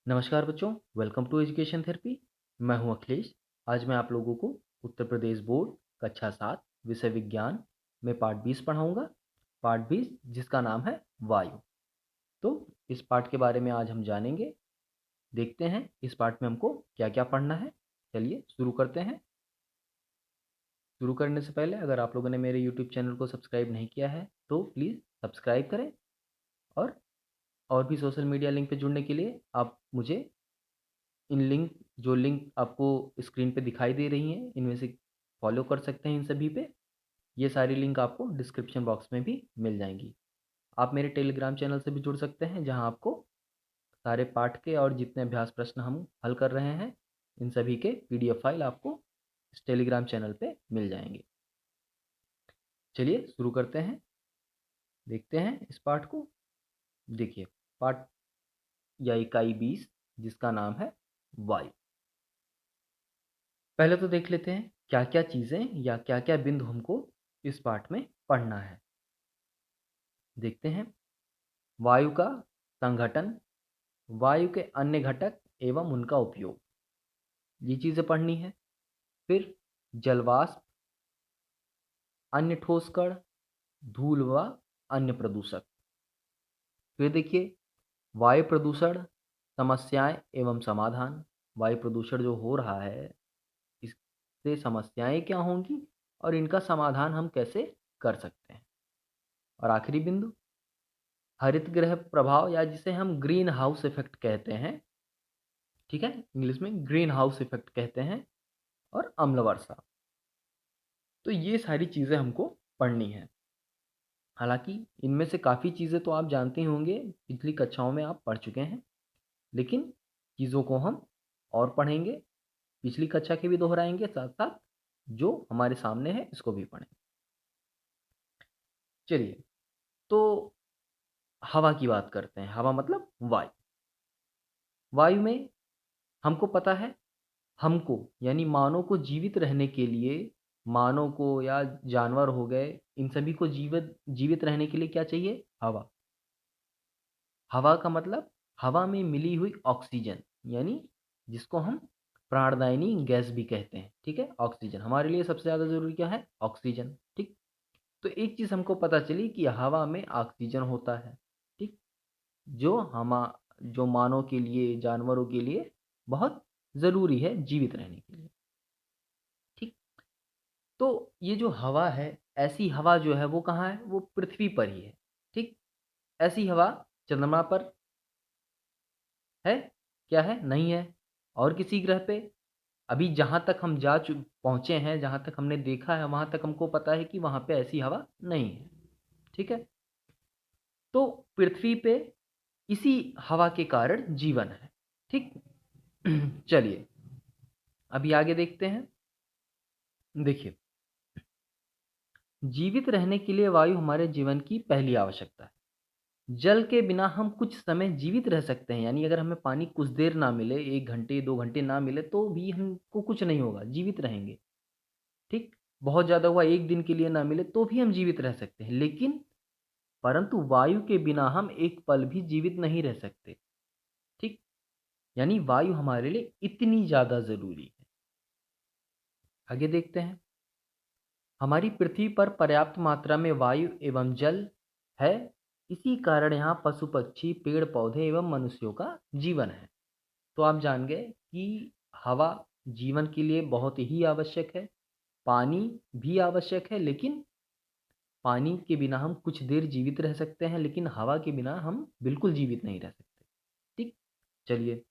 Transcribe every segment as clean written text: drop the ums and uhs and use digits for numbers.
नमस्कार बच्चों, welcome to education therapy. मैं हूं अखिलेश। आज मैं आप लोगों को उत्तर प्रदेश बोर्ड कक्षा 7 विषय विज्ञान में पाठ 20 पढ़ाऊंगा। पाठ 20 जिसका नाम है वायु। तो इस पाठ के बारे में आज हम जानेंगे। देखते हैं इस पाठ में हमको क्या क्या पढ़ना है। चलिए शुरू करते हैं। शुरू करने से पहले अगर आप लोगों ने मेरे यूट्यूब चैनल को सब्सक्राइब नहीं किया है तो प्लीज़ सब्सक्राइब करें। और भी सोशल मीडिया लिंक पे जुड़ने के लिए आप मुझे इन लिंक आपको स्क्रीन पे दिखाई दे रही हैं, इनमें से फॉलो कर सकते हैं इन सभी पे। ये सारी लिंक आपको डिस्क्रिप्शन बॉक्स में भी मिल जाएंगी। आप मेरे टेलीग्राम चैनल से भी जुड़ सकते हैं, जहां आपको सारे पाठ के और जितने अभ्यास प्रश्न हम हल कर रहे हैं इन सभी के पीडीएफ फाइल आपको इस टेलीग्राम चैनल पे मिल जाएंगे। चलिए शुरू करते हैं, देखते हैं इस पाठ को। देखिए, पाठ या इकाई 20 जिसका नाम है वायु। पहले तो देख लेते हैं क्या क्या चीज़ें या क्या क्या बिंदु हमको इस पाठ में पढ़ना है। देखते हैं। वायु का संघटन, वायु के अन्य घटक एवं उनका उपयोग, ये चीज़ें पढ़नी है। फिर जलवाष्प, अन्य ठोस कण, धूल व अन्य प्रदूषक। फिर देखिए, वायु प्रदूषण, समस्याएं एवं समाधान। वायु प्रदूषण जो हो रहा है, इससे समस्याएं क्या होंगी और इनका समाधान हम कैसे कर सकते हैं। और आखिरी बिंदु, हरित गृह प्रभाव या जिसे हम ग्रीन हाउस इफेक्ट कहते हैं, ठीक है, इंग्लिश में ग्रीन हाउस इफेक्ट कहते हैं, और अम्ल वर्षा। तो ये सारी चीज़ें हमको पढ़नी है। हालांकि इनमें से काफ़ी चीज़ें तो आप जानते ही होंगे, पिछली कक्षाओं में आप पढ़ चुके हैं, लेकिन चीज़ों को हम और पढ़ेंगे, पिछली कक्षा के भी दोहराएंगे, साथ साथ जो हमारे सामने है इसको भी पढ़ेंगे। चलिए, तो हवा की बात करते हैं। हवा मतलब वायु। वायु में हमको पता है, हमको यानी मानव को जीवित रहने के लिए, मानव को या जानवर हो गए, इन सभी को जीवित जीवित रहने के लिए क्या चाहिए? हवा। हवा का मतलब हवा में मिली हुई ऑक्सीजन, यानी जिसको हम प्राणदायिनी गैस भी कहते हैं, ठीक है। ऑक्सीजन हमारे लिए सबसे ज़्यादा ज़रूरी क्या है? ऑक्सीजन, ठीक। तो एक चीज़ हमको पता चली कि हवा में ऑक्सीजन होता है, ठीक, जो जो मानव के लिए, जानवरों के लिए बहुत ज़रूरी है जीवित रहने के लिए, ठीक। तो ये जो हवा है, ऐसी हवा जो है वो कहाँ है? वो पृथ्वी पर ही है, ठीक। ऐसी हवा चंद्रमा पर है? क्या है? नहीं है। और किसी ग्रह पे? अभी जहाँ तक हम पहुँचे हैं, जहाँ तक हमने देखा है, वहाँ तक हमको पता है कि वहाँ पे ऐसी हवा नहीं है, ठीक है। तो पृथ्वी पे इसी हवा के कारण जीवन है, ठीक। चलिए, अभी आगे देखते हैं। देखिए, जीवित रहने के लिए वायु हमारे जीवन की पहली आवश्यकता है। जल के बिना हम कुछ समय जीवित रह सकते हैं, यानी अगर हमें पानी कुछ देर ना मिले, 1 घंटे 2 घंटे ना मिले तो भी हमको कुछ नहीं होगा, जीवित रहेंगे, ठीक। बहुत ज़्यादा हुआ 1 दिन के लिए ना मिले तो भी हम जीवित रह सकते हैं, लेकिन परंतु वायु के बिना हम एक पल भी जीवित नहीं रह सकते, ठीक। यानी वायु हमारे लिए इतनी ज़्यादा ज़रूरी है। आगे देखते हैं। हमारी पृथ्वी पर पर्याप्त मात्रा में वायु एवं जल है, इसी कारण यहाँ पशु पक्षी, पेड़ पौधे एवं मनुष्यों का जीवन है। तो आप जान गए कि हवा जीवन के लिए बहुत ही आवश्यक है, पानी भी आवश्यक है, लेकिन पानी के बिना हम कुछ देर जीवित रह सकते हैं, लेकिन हवा के बिना हम बिल्कुल जीवित नहीं रह सकते, ठीक। चलिए,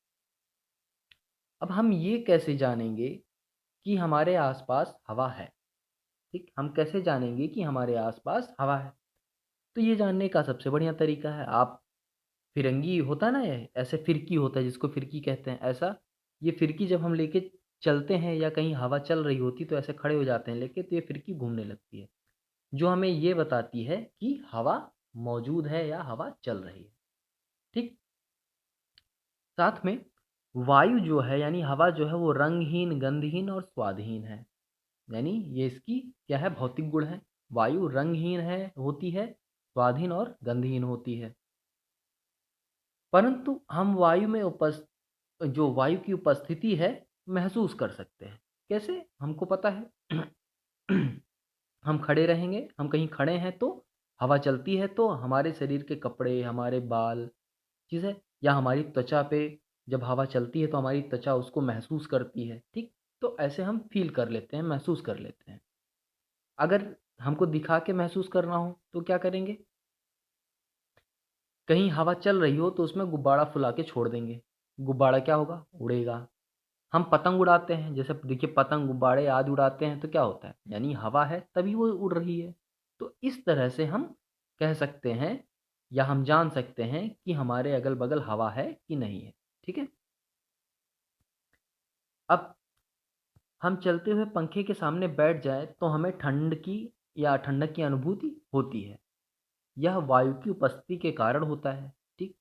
अब हम ये कैसे जानेंगे कि हमारे आसपास हवा है, ठीक। हम कैसे जानेंगे कि हमारे आसपास हवा है? तो ये जानने का सबसे बढ़िया तरीका है, आप फिरंगी होता है ना, ये ऐसे फिरकी होता है जिसको फिरकी कहते हैं, ऐसा ये फिरकी जब हम लेके चलते हैं या कहीं हवा चल रही होती तो ऐसे खड़े हो जाते हैं लेके, तो ये फिरकी घूमने लगती है, जो हमें ये बताती है कि हवा मौजूद है या हवा चल रही है, ठीक। साथ में वायु जो है यानी हवा जो है वो रंगहीन, गंधहीन और स्वादहीन है। यानी ये इसकी क्या है? भौतिक गुण है। वायु रंगहीन है, होती है, स्वादहीन और गंधहीन होती है। परंतु हम वायु में जो वायु की उपस्थिति है महसूस कर सकते हैं। कैसे? हमको पता है हम खड़े रहेंगे, हम कहीं खड़े हैं तो हवा चलती है तो हमारे शरीर के कपड़े, हमारे बाल, ठीक है? या हमारी त्वचा पे जब हवा चलती है तो हमारी त्वचा उसको महसूस करती है, ठीक? तो ऐसे हम फ़ील कर लेते हैं, महसूस कर लेते हैं। अगर हमको दिखा के महसूस करना हो तो क्या करेंगे? कहीं हवा चल रही हो तो उसमें गुब्बारा फुला के छोड़ देंगे। गुब्बारा क्या होगा? उड़ेगा। हम पतंग उड़ाते हैं, जैसे देखिए पतंग, गुब्बारे आदि उड़ाते हैं तो क्या होता है? यानी हवा है तभी वो उड़ रही है। तो इस तरह से हम कह सकते हैं या हम जान सकते हैं कि हमारे अगल-बगल हवा है कि नहीं है। ठीक है? अब हम चलते हुए पंखे के सामने बैठ जाएँ तो हमें ठंड की या ठंडक की अनुभूति होती है। यह वायु की उपस्थिति के कारण होता है, ठीक?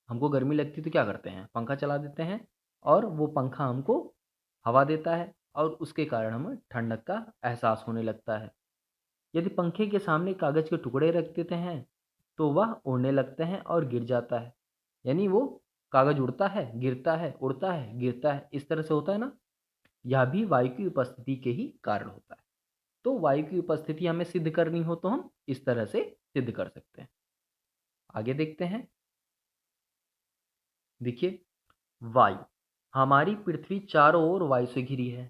हमको गर्मी लगती है तो क्या करते हैं? पंखा चला देते हैं और वो पंखा हमको हवा देता है और उसके कारण हमें ठंडक का एहसास होने लगता है। यदि पंखे के सामने कागज़ के टुकड़े रख देते हैं, तो वह उड़ने लगते हैं और गिर जाता है। यानी वो कागज़ उड़ता है, गिरता है, उड़ता है, गिरता है, इस तरह से होता है ना? यह भी वायु की उपस्थिति के ही कारण होता है। तो वायु की उपस्थिति हमें सिद्ध करनी हो तो हम इस तरह से सिद्ध कर सकते हैं। आगे देखते हैं। देखिए, वायु, हमारी पृथ्वी चारों ओर वायु से घिरी है।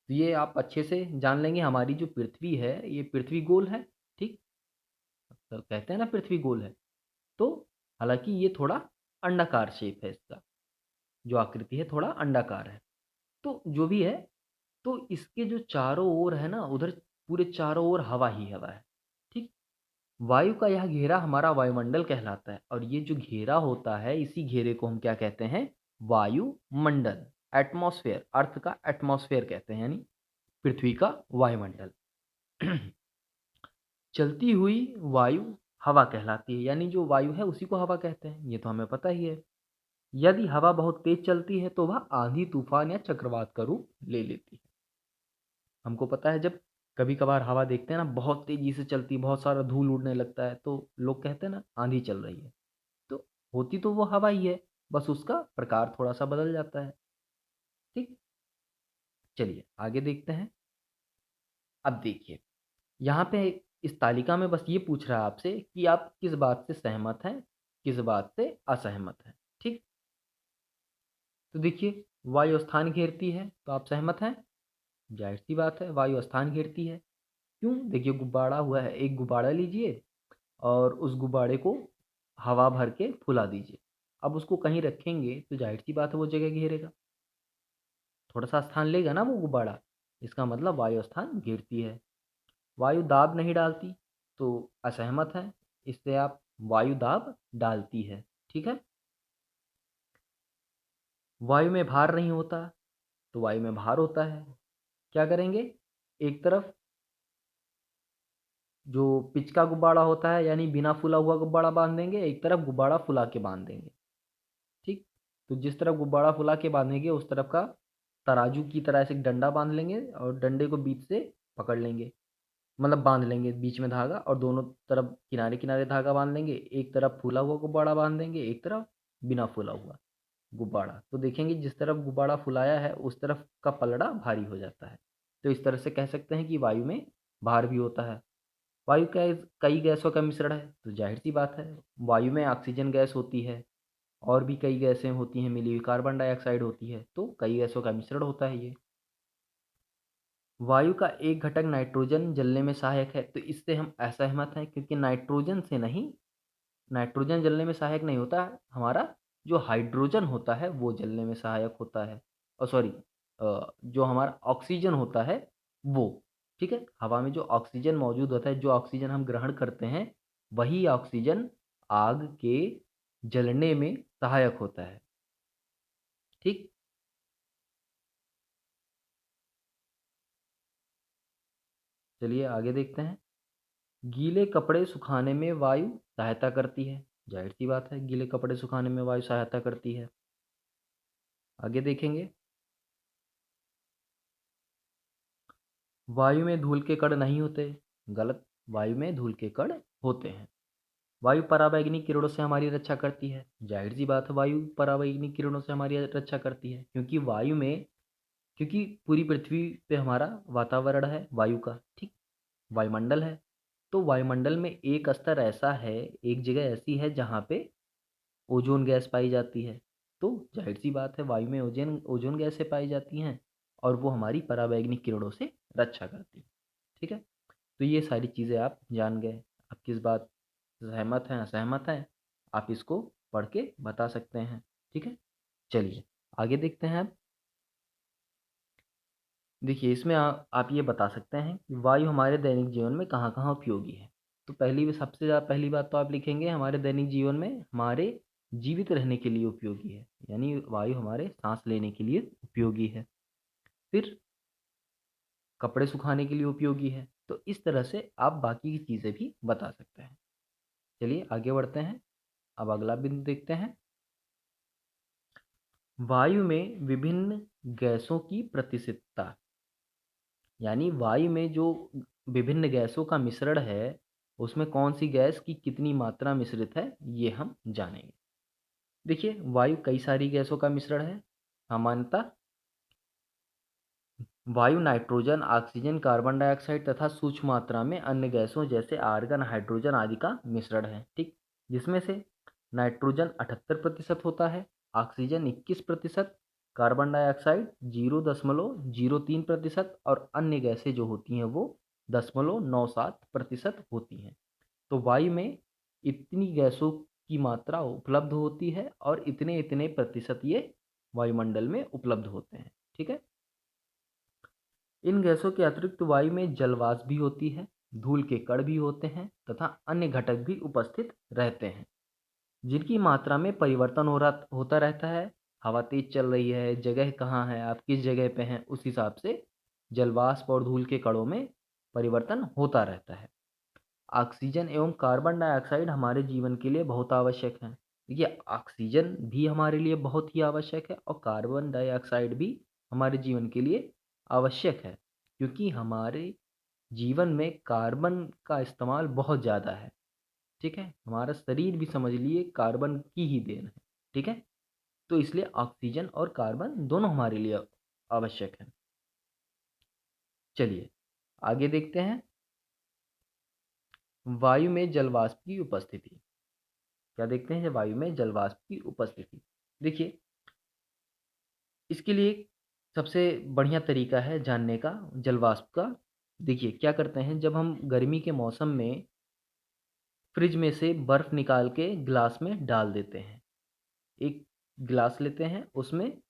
तो ये आप अच्छे से जान लेंगे, हमारी जो पृथ्वी है, ये पृथ्वी गोल है, ठीक? तो कहते हैं ना पृथ्वी गोल है। तो हालाँकि ये थोड़ा अंडाकार शेप है इसका, जो आकृति है थोड़ा अंडाकार है। तो जो भी है, तो इसके जो चारों ओर है ना, उधर पूरे चारों ओर हवा ही हवा है, ठीक? वायु का यह घेरा हमारा वायुमंडल कहलाता है और ये जो घेरा होता है, इसी घेरे को हम क्या कहते हैं? वायुमंडल, एटमॉस्फेयर, अर्थ का एटमॉस्फेयर कहते हैं, यानी पृथ्वी का वायुमंडल। चलती हुई वायु हवा कहलाती है, यानी जो वायु है उसी को हवा कहते हैं, ये तो हमें पता ही है। यदि हवा बहुत तेज चलती है तो वह आंधी, तूफान या चक्रवात का रूप ले लेती है। हमको पता है जब कभी-कभार हवा देखते हैं ना बहुत तेज़ी से चलती है, बहुत सारा धूल उड़ने लगता है, तो लोग कहते हैं ना आंधी चल रही है। तो होती तो वो हवा ही है, बस उसका प्रकार थोड़ा-सा बदल जाता है, ठीक? चलिए आगे देखते हैं। अब देखिए, यहाँ पे इस तालिका में बस ये पूछ रहा है आपसे कि आप किस बात से सहमत हैं, किस बात से असहमत हैं, ठीक? तो देखिए, वायु स्थान घेरती है, तो आप सहमत हैं? ज़ाहिर-सी बात है, वायु स्थान घेरती है। क्यों? देखिए गुब्बारा हुआ है, एक गुब्बारा लीजिए और उस गुब्बारे को हवा भर के फुला दीजिए। अब उसको कहीं रखेंगे तो ज़ाहिर-सी बात है वो जगह घेरेगा। थोड़ा-सा स्थान लेगा ना वो गुब्बारा, इसका मतलब वायु स्थान घेरती है। वायु दाब नहीं डालती, तो असहमत हैं, इससे आप वायु दाब डालती है, ठीक है? वायु में भार नहीं होता, तो वायु में भार होता है। क्या करेंगे? एक तरफ जो पिच का गुब्बारा होता है यानी बिना फुला हुआ गुब्बारा बाँध देंगे, एक तरफ गुब्बारा फुला के बाँध देंगे, ठीक? तो जिस तरफ गुब्बारा फुला के बाँधेंगे उस तरफ का तराजू की तरह से एक डंडा बाँध लेंगे और डंडे को बीच से पकड़ लेंगे। मतलब बाँध लेंगे बीच में धागा और दोनों तरफ किनारे-किनारे धागा बाँध लेंगे। एक तरफ फूला हुआ गुब्बारा बाँध देंगे, एक तरफ बिना फूला हुआ गुब्बारा। तो देखेंगे जिस तरफ गुब्बारा फुलाया है उस तरफ का पलड़ा भारी हो जाता है। तो इस तरह से कह सकते हैं कि वायु में भार भी होता है। वायु कई गैसों का मिश्रण है, तो ज़ाहिर-सी बात है वायु में ऑक्सीजन गैस होती है और भी कई गैसें होती हैं मिली हुई, कार्बन डाइऑक्साइड होती है, तो कई गैसों का मिश्रण होता है ये। वायु का एक घटक नाइट्रोजन जलने में सहायक है, तो इससे हम असहमत हैं क्योंकि नाइट्रोजन से नहीं, नाइट्रोजन जलने में सहायक नहीं होता है, हमारा जो हाइड्रोजन होता है वो जलने में सहायक होता है। सॉरी, जो हमारा ऑक्सीजन होता है वो, ठीक है? हवा में जो ऑक्सीजन मौजूद होता है, जो ऑक्सीजन हम ग्रहण करते हैं, वही ऑक्सीजन आग के जलने में सहायक होता है, ठीक? चलिए आगे देखते हैं। गीले कपड़े सुखाने में वायु सहायता करती है। ज़ाहिर-सी बात है, गीले कपड़े सुखाने में वायु सहायता करती है। आगे देखेंगे, वायु में धूल के कण नहीं होते। गलत, वायु में धूल के कण होते हैं। वायु पराबैंगनी किरणों से हमारी रक्षा करती है। जाहिर सी बात है वायु पराबैंगनी किरणों से हमारी रक्षा करती है, क्योंकि वायु में, क्योंकि पूरी पृथ्वी पे हमारा वातावरण है वायु का, ठीक, वायुमंडल है। तो वायुमंडल में एक स्तर ऐसा है, एक जगह ऐसी है जहाँ पे ओजोन गैस पाई जाती है। तो जाहिर सी बात है वायु में ओजोन ओजोन गैसें पाई जाती हैं और वो हमारी पराबैंगनी किरणों से रक्षा करती है। ठीक है, तो ये सारी चीज़ें आप जान गए। आप किस बात से सहमत हैं, असहमत हैं, आप इसको पढ़ के बता सकते हैं। ठीक है, चलिए आगे देखते हैं। अब देखिए इसमें आप ये बता सकते हैं कि वायु हमारे दैनिक जीवन में कहाँ कहाँ उपयोगी है। तो सबसे ज़्यादा पहली बात तो आप लिखेंगे हमारे दैनिक जीवन में हमारे जीवित रहने के लिए उपयोगी है, यानी वायु हमारे सांस लेने के लिए उपयोगी है। फिर कपड़े सुखाने के लिए उपयोगी है। तो इस तरह से आप बाकी की चीज़ें भी बता सकते हैं। चलिए आगे बढ़ते हैं। अब अगला बिंदु देखते हैं। वायु में विभिन्न गैसों की प्रतिशतता, यानी वायु में जो विभिन्न गैसों का मिश्रण है, उसमें कौन सी गैस की कितनी मात्रा मिश्रित है, ये हम जानेंगे। देखिए वायु कई सारी गैसों का मिश्रण है। सामान्यतः वायु नाइट्रोजन, ऑक्सीजन, कार्बन डाइऑक्साइड तथा सूक्ष्म मात्रा में अन्य गैसों जैसे आर्गन, हाइड्रोजन आदि का मिश्रण है। ठीक, जिसमें से नाइट्रोजन 78% होता है, ऑक्सीजन 21%, कार्बन डाइऑक्साइड 0.03% और अन्य गैसें जो होती हैं वो 0.97% होती हैं। तो वायु में इतनी गैसों की मात्रा उपलब्ध होती है और इतने इतने प्रतिशत ये वायुमंडल में उपलब्ध होते हैं। ठीक है, इन गैसों के अतिरिक्त वायु में जलवाष्प भी होती है, धूल के कण भी होते हैं तथा अन्य घटक भी उपस्थित रहते हैं, जिनकी मात्रा में परिवर्तन होता रहता है। हवा तेज चल रही है, जगह कहाँ है, आप किस जगह पे हैं, उस हिसाब से जलवाष्प और धूल के कणों में परिवर्तन होता रहता है। ऑक्सीजन एवं कार्बन डाइऑक्साइड हमारे जीवन के लिए बहुत आवश्यक हैं। देखिए ऑक्सीजन भी हमारे लिए बहुत ही आवश्यक है और कार्बन डाइऑक्साइड भी हमारे जीवन के लिए आवश्यक है, क्योंकि हमारे जीवन में कार्बन का इस्तेमाल बहुत ज़्यादा है। ठीक है, हमारा शरीर भी समझ लिए कार्बन की ही देन है। ठीक है, तो इसलिए ऑक्सीजन और कार्बन दोनों हमारे लिए आवश्यक है। चलिए आगे देखते हैं। वायु में जलवाष्प की उपस्थिति, क्या देखते हैं, जब वायु में जलवाष्प की उपस्थिति। देखिए इसके लिए सबसे बढ़िया तरीका है जानने का जलवाष्प का। देखिए क्या करते हैं, जब हम गर्मी के मौसम में फ्रिज में से बर्फ़ निकाल के ग्लास में डाल देते हैं, एक गिलास लेते हैं उसमें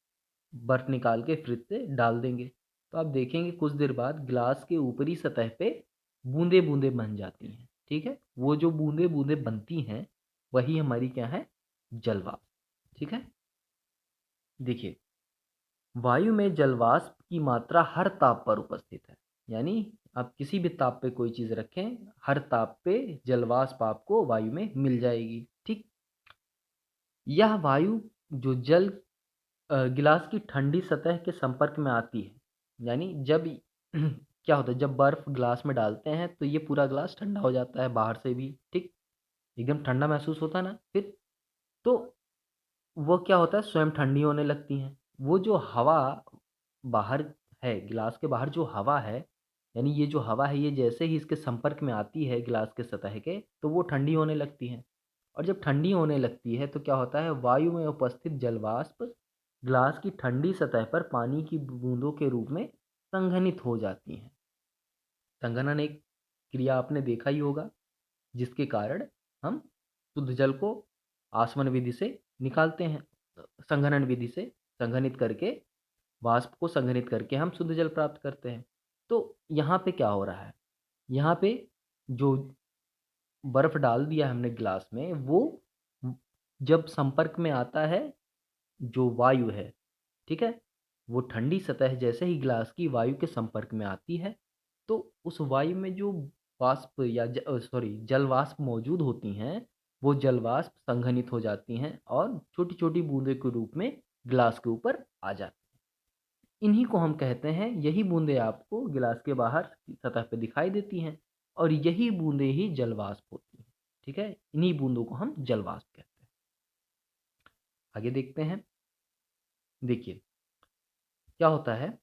बर्फ़ निकाल के फ्रिज से डाल देंगे, तो आप देखेंगे कुछ देर बाद गिलास के ऊपरी सतह पे बूंदे बूंदे बन जाती हैं। ठीक है, वो जो बूंदे बूंदे बनती हैं वही हमारी क्या है, जलवाष्प। ठीक है, देखिए वायु में जलवाष्प की मात्रा हर ताप पर उपस्थित है, यानी आप किसी भी ताप पे कोई चीज़ रखें, हर ताप पे जलवाष्प आपको वायु में मिल जाएगी। ठीक, यह वायु जो गिलास की ठंडी सतह के संपर्क में आती है, यानी जब क्या होता है, जब बर्फ़ ग्लास में डालते हैं तो ये पूरा ग्लास ठंडा हो जाता है बाहर से भी, ठीक, एकदम ठंडा महसूस होता है ना, फिर तो वो क्या होता है, स्वयं ठंडी होने लगती हैं। वो जो हवा बाहर है, गिलास के बाहर जो हवा है, यानी ये जो हवा है ये जैसे ही इसके संपर्क में आती है गिलास के सतह के, तो वो ठंडी होने लगती है। और जब ठंडी होने लगती है तो क्या होता है, वायु में उपस्थित जलवाष्प ग्लास की ठंडी सतह पर पानी की बूंदों के रूप में संघनित हो जाती हैं। संघनन एक क्रिया आपने देखा ही होगा, जिसके कारण हम शुद्ध जल को आसवन विधि से निकालते हैं, संघनन विधि से संघनित करके, वाष्प को संघनित करके हम शुद्ध जल प्राप्त करते हैं। तो यहाँ पे क्या हो रहा है, यहाँ पे जो बर्फ डाल दिया हमने गिलास में, वो जब संपर्क में आता है जो वायु है, ठीक है, वो ठंडी सतह जैसे ही गिलास की वायु के संपर्क में आती है, तो उस वायु में जो वाष्प या सॉरी जल वाष्प मौजूद होती हैं, वो जल वाष्प संघनित हो जाती हैं और छोटी छोटी बूंदे के रूप में गिलास के ऊपर आ जाती हैं। इन्हीं को हम कहते हैं, यही बूंदें आपको गिलास के बाहर की सतह पे दिखाई देती हैं और यही बूंदें ही जल वाष्प होती हैं। ठीक है? इन्हीं बूंदों को हम जल वाष्प कहते हैं। आगे देखते हैं। देखिए, क्या होता है,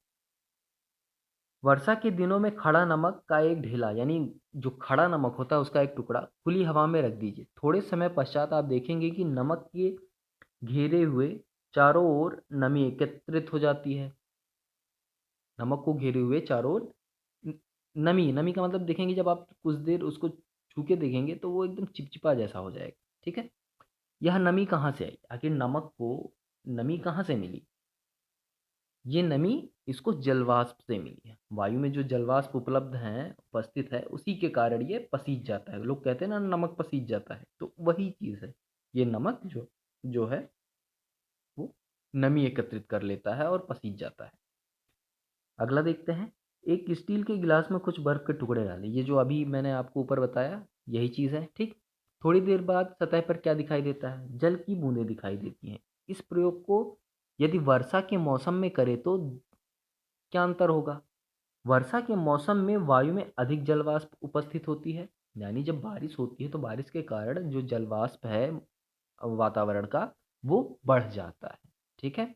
वर्षा के दिनों में खड़ा नमक का एक ढेला, यानी जो खड़ा नमक होता है उसका एक टुकड़ा खुली हवा में रख दीजिए। थोड़े समय पश्चात आप देखेंगे कि नमक के घेरे हुए चारों ओर नमी एकत्रित हो जाती है। नमक को घेरे हुए चारों ओर न नमी, नमी का मतलब देखेंगे, जब आप कुछ देर उसको छू के देखेंगे तो वो एकदम चिपचिपा जैसा हो जाएगा, ठीक है? यह नमी कहाँ से आई? आखिर नमक को नमी कहाँ से मिली? ये नमी इसको जलवाष्प से मिली है। वायु में जो जलवाष्प उपलब्ध हैं, उपस्थित है, उसी के कारण ये पसीज जाता है। लोग कहते हैं ना नमक पसीज जाता है, तो वही चीज़ है। ये नमक जो जो है वो नमी एकत्रित कर लेता है और पसीज जाता है। अगला देखते हैं। एक स्टील के गिलास में कुछ बर्फ के टुकड़े डालें। ये जो अभी मैंने आपको ऊपर बताया, यही चीज़ है, ठीक? थोड़ी देर बाद सतह पर क्या दिखाई देता है? जल की बूंदें दिखाई देती हैं। इस प्रयोग को यदि वर्षा के मौसम में करें तो क्या अंतर होगा? वर्षा के मौसम में वायु में अधिक जलवाष्प उपस्थित होती है, यानी जब बारिश होती है तो बारिश के कारण जो जलवाष्प है वातावरण का, वो बढ़ जाता है, ठीक है?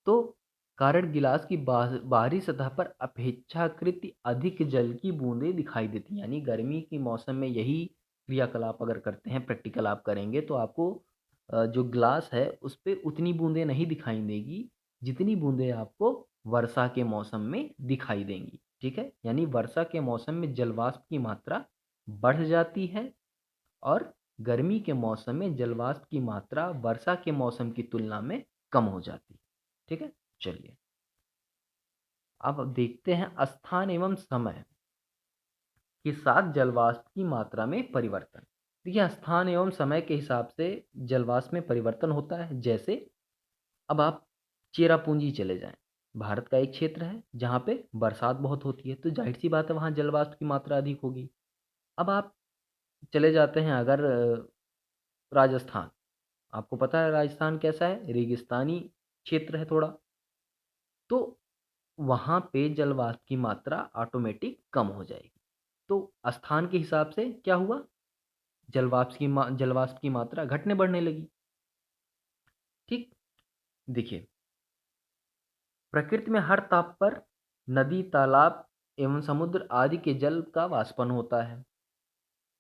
तो कारण गिलास की बाहरी सतह पर अपेक्षाकृत अधिक जल की बूंदें दिखाई देती हैं। यानी गर्मी के मौसम में यही क्रियाकलाप अगर करते हैं, प्रैक्टिकल आप करेंगे तो आपको जो ग्लास है उस पे उतनी बूंदें नहीं दिखाई देगी जितनी बूंदें आपको वर्षा के मौसम में दिखाई देंगी, ठीक है? यानी वर्षा के मौसम में जलवाष्प की मात्रा बढ़ जाती है और गर्मी के मौसम में जलवाष्प की मात्रा वर्षा के मौसम की तुलना में कम हो जाती है, ठीक है? चलिए, अब देखते हैं स्थान एवं समय के साथ जलवाष्प की मात्रा में परिवर्तन। देखिए, स्थान एवं समय के हिसाब से जलवाष्प में परिवर्तन होता है। जैसे अब आप चेरापूंजी चले जाएं, भारत का एक क्षेत्र है जहाँ पे बरसात बहुत होती है, तो जाहिर सी बात है वहाँ जलवाष्प की मात्रा अधिक होगी। अब आप चले जाते हैं अगर राजस्थान, आपको पता है राजस्थान कैसा है, रेगिस्तानी क्षेत्र है थोड़ा, तो वहाँ पे जलवाष्प की मात्रा ऑटोमेटिक कम हो जाएगी। तो स्थान के हिसाब से क्या हुआ? जलवाष्प की मात्रा घटने बढ़ने लगी, ठीक? देखिए, प्रकृति में हर ताप पर नदी, तालाब एवं समुद्र आदि के जल का वाष्पन होता है।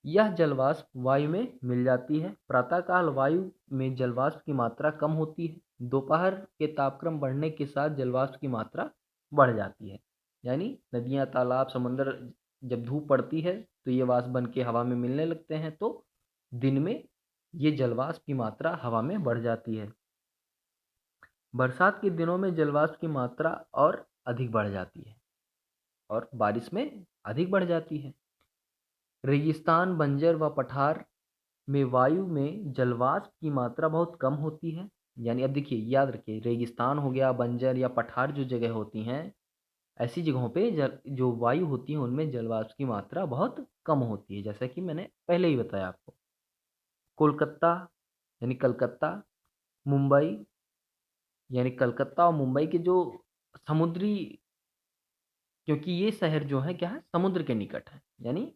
यह जलवाष्प वायु में मिल जाती है। प्रातःकाल वायु में जलवाष्प की मात्रा कम होती है। दोपहर के तापक्रम बढ़ने के साथ जलवाष्प की मात्रा बढ़ जाती है। यानी नदियाँ, तालाब, समुद्र, जब धूप पड़ती है तो ये वाष्प बन के हवा में मिलने लगते हैं, तो दिन में ये जलवाष्प की मात्रा हवा में बढ़ जाती है। बरसात के दिनों में जलवाष्प की मात्रा और अधिक बढ़ जाती है और बारिश में अधिक बढ़ जाती है। रेगिस्तान, बंजर व पठार में वायु में जलवाष्प की मात्रा बहुत कम होती है। यानी अब देखिए, याद रखिए, रेगिस्तान हो गया, बंजर या पठार जो जगह होती हैं, ऐसी जगहों पे जल जो वायु होती है उनमें जलवाष्प की मात्रा बहुत कम होती है, जैसा कि मैंने पहले ही बताया आपको। कोलकाता यानी कलकत्ता, मुंबई यानी कलकत्ता और मुंबई के जो समुद्री, क्योंकि ये शहर जो है क्या है, समुद्र के निकट है, यानी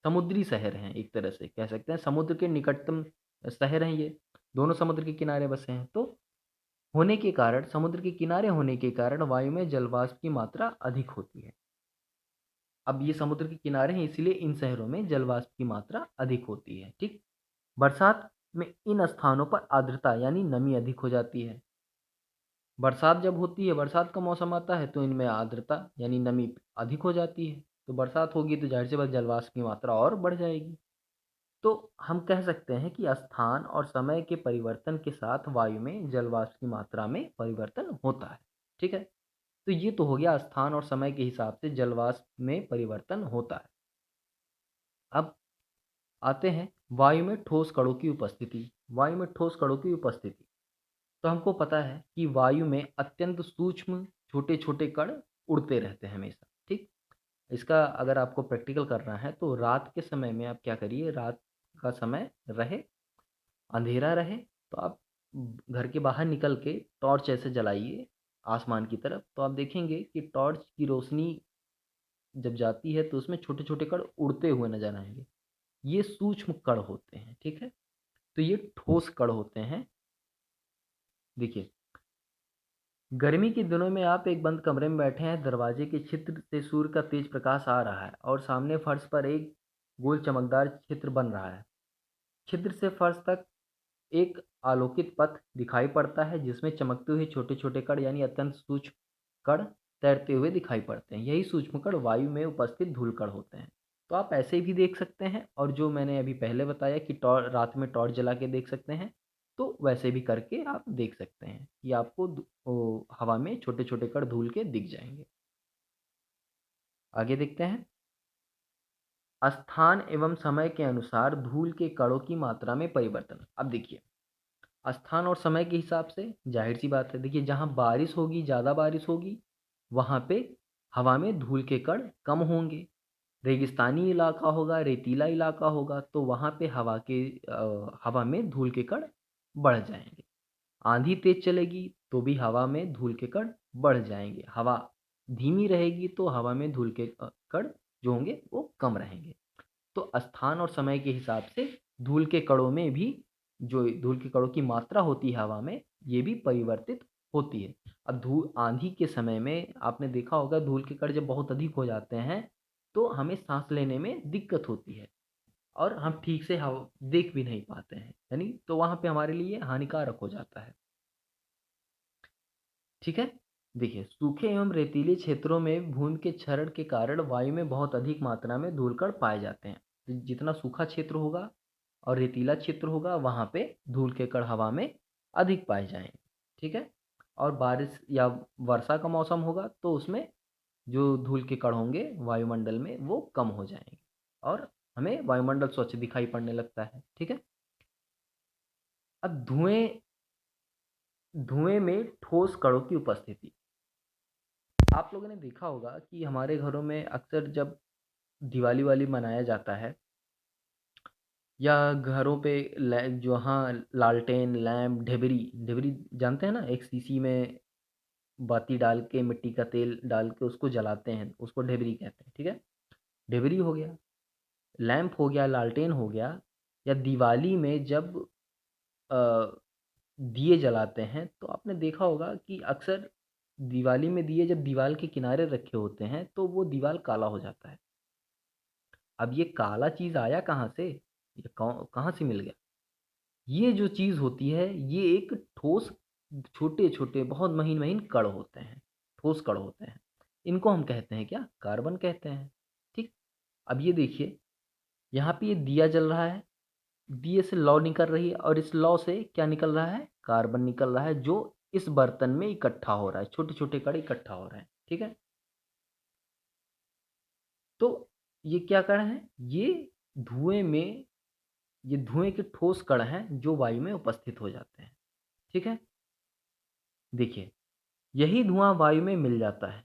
समुद्री शहर हैं, एक तरह से कह सकते हैं समुद्र के निकटतम शहर हैं ये। दोनों समुद्र के किनारे बसे हैं, तो होने के कारण, समुद्र के किनारे होने के कारण वायु में जलवाष्प की मात्रा अधिक होती है। अब ये समुद्र के किनारे हैं इसलिए इन शहरों में जलवाष्प की मात्रा अधिक होती है, ठीक? बरसात में इन स्थानों पर आर्द्रता यानी नमी अधिक हो जाती है। बरसात जब होती है, बरसात का मौसम आता है तो इनमें आर्द्रता यानी नमी अधिक हो जाती है। तो बरसात होगी तो जाहिर सी बात जलवाष्प की मात्रा और बढ़ जाएगी। तो हम कह सकते हैं कि स्थान और समय के परिवर्तन के साथ वायु में जलवाष्प की मात्रा में परिवर्तन होता है, ठीक है? तो ये तो हो गया स्थान और समय के हिसाब से जलवाष्प में परिवर्तन होता है। अब आते हैं वायु में ठोस कणों की उपस्थिति। वायु में ठोस कणों की उपस्थिति, तो हमको पता है कि वायु में अत्यंत सूक्ष्म छोटे छोटे कण उड़ते रहते हैं हमेशा, ठीक? इसका अगर आपको प्रैक्टिकल करना है तो रात के समय में आप क्या करिए, रात का समय रहे, अंधेरा रहे, तो आप घर के बाहर निकल के टॉर्च ऐसे जलाइए आसमान की तरफ, तो आप देखेंगे कि टॉर्च की रोशनी जब जाती है तो उसमें छोटे छोटे कण उड़ते हुए नजर आएंगे। ये सूक्ष्म कण होते हैं, ठीक है? तो ये ठोस कण होते हैं। देखिए, गर्मी के दिनों में आप एक बंद कमरे में बैठे हैं, दरवाजे के छिद्र से सूर्य का तेज प्रकाश आ रहा है और सामने फर्श पर एक गोल चमकदार चित्र बन रहा है। छिद्र से फर्श तक एक आलोकित पथ दिखाई पड़ता है जिसमें चमकते हुए छोटे-छोटे कण यानी अत्यंत सूक्ष्म कण तैरते हुए दिखाई पड़ते हैं। यही सूक्ष्म कण वायु में उपस्थित धूलकण होते हैं। तो आप ऐसे भी देख सकते हैं और जो मैंने अभी पहले बताया कि रात में टॉर्च जला के देख सकते हैं, तो वैसे भी करके आप देख सकते हैं कि आपको हवा में छोटे-छोटे कण धूल के दिख जाएँगे। आगे देखते हैं। स्थान एवं समय के अनुसार धूल के कणों की मात्रा में परिवर्तन। अब देखिए, स्थान और समय के हिसाब से ज़ाहिर-सी बात है, देखिए जहाँ बारिश होगी, ज़्यादा बारिश होगी, वहाँ पे हवा में धूल के कण कम होंगे। रेगिस्तानी इलाका होगा, रेतीला इलाका होगा, तो वहाँ पे हवा में धूल के कण बढ़ जाएँगे। आंधी तेज़ चलेगी, तो भी हवा में धूल के कण बढ़ जाएँगे। हवा धीमी रहेगी, तो हवा में धूल के कण जो होंगे, वो कम रहेंगे। तो स्थान और समय के हिसाब से धूल के कणों में भी जो धूल के कणों की मात्रा होती है हवा में, ये भी परिवर्तित होती है। अब आंधी के समय में आपने देखा होगा धूल के कण जब बहुत अधिक हो जाते हैं, तो हमें सांस लेने में दिक्कत होती है और हम ठीक से हवा देख भी नहीं पाते हैं, यानी तो वहाँ पे हमारे लिए हानिकारक हो जाता है। ठीक है? देखिए, सूखे एवं रेतीले क्षेत्रों में भूमि के क्षरण के कारण वायु में बहुत अधिक मात्रा में धूलकण पाए जाते हैं। तो जितना सूखा क्षेत्र होगा और रेतीला क्षेत्र होगा, वहाँ पे धूल के कण हवा में अधिक पाए जाएँगे। ठीक है? और बारिश या वर्षा का मौसम होगा, तो उसमें जो धूल के कण होंगे वायुमंडल में, वो कम हो जाएँगे और हमें वायुमंडल स्वच्छ दिखाई पड़ने लगता है। ठीक है? अब धुएँ में ठोस कणों की उपस्थिति। आप लोगों ने देखा होगा कि हमारे घरों में अक्सर जब दिवाली-वाली मनाया जाता है या घरों पे जहाँ लालटेन, लैंप, ढिबरी ढिबरी जानते हैं ना? एक शीशी में बाती डाल के, मिट्टी का तेल डाल के उसको जलाते हैं, उसको ढिबरी कहते हैं, ठीक है? ढिबरी हो गया, लैंप हो गया, लालटेन हो गया या दिवाली में जब अ, दिए जलाते हैं, तो आपने देखा होगा कि अक्सर दिवाली में दिए जब दीवाल के किनारे रखे होते हैं, तो वो दीवाल काला हो जाता है। अब ये काला चीज़ आया कहाँ से? ये कहाँ से मिल गया? ये जो चीज़ होती है, ये एक ठोस छोटे-छोटे बहुत महीन-महीन कण होते हैं, ठोस कण होते हैं। इनको हम कहते हैं क्या? कार्बन कहते हैं, ठीक? अब ये देखिए, यहाँ पे ये दिया जल रहा है, दिए से लौ निकल रही है और इस लौ से क्या निकल रहा है? कार्बन निकल रहा है जो इस बर्तन में इकट्ठा हो रहा है, छोटे-छोटे कण इकट्ठा हो रहे हैं, ठीक है? तो ये क्या कण हैं? धुएँ में ये धुएँ के ठोस कण हैं जो वायु में उपस्थित हो जाते हैं, ठीक है? देखिए, यही धुआँ वायु में मिल जाता है।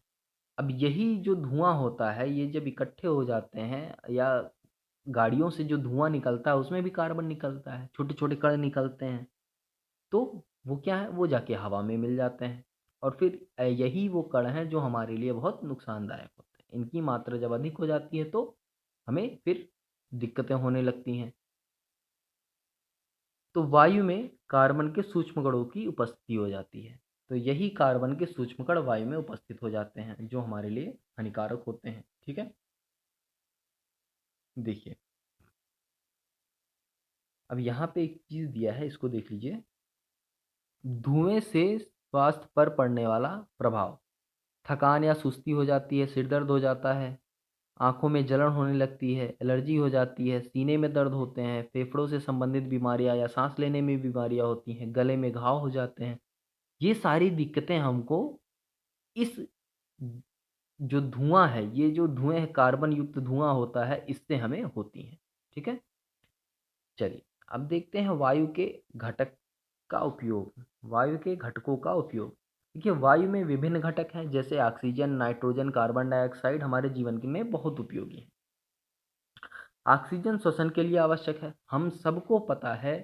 अब यही जो धुआँ होता है, ये जब इकट्ठे हो जाते हैं या गाड़ियों से जो धुआँ निकलता है, उसमें भी कार्बन निकलता है, छोटे-छोटे कण निकलते हैं। तो वो क्या है, वो जाके हवा में मिल जाते हैं और फिर यही वो कण हैं जो हमारे लिए बहुत नुकसानदायक होते हैं। इनकी मात्रा जब अधिक हो जाती है तो हमें फिर दिक्कतें होने लगती हैं। तो वायु में कार्बन के सूक्ष्म कणों की उपस्थिति हो जाती है। तो यही कार्बन के सूक्ष्म कण वायु में उपस्थित हो जाते हैं जो हमारे लिए हानिकारक होते हैं। ठीक है? देखिए, अब यहाँ पे एक चीज़ दिया है, इसको देख लीजिए। धुएँ से स्वास्थ्य पर पड़ने वाला प्रभाव। थकान या सुस्ती हो जाती है, सिर दर्द हो जाता है, आँखों में जलन होने लगती है, एलर्जी हो जाती है, सीने में दर्द होते हैं, फेफड़ों से संबंधित बीमारियाँ या साँस लेने में बीमारियाँ होती हैं, गले में घाव हो जाते हैं। ये सारी दिक्कतें हमको इस जो धुआँ है, ये जो धुएँ हैं, कार्बन युक्त धुआँ होता है, इससे हमें होती हैं। ठीक है? चलिए, अब देखते हैं वायु के घटक का उपयोग, वायु के घटकों का उपयोग। देखिए, वायु में विभिन्न घटक हैं, जैसे ऑक्सीजन, नाइट्रोजन, कार्बन डाइऑक्साइड हमारे जीवन के में बहुत उपयोगी हैं। ऑक्सीजन श्वसन के लिए आवश्यक है। हम सबको पता है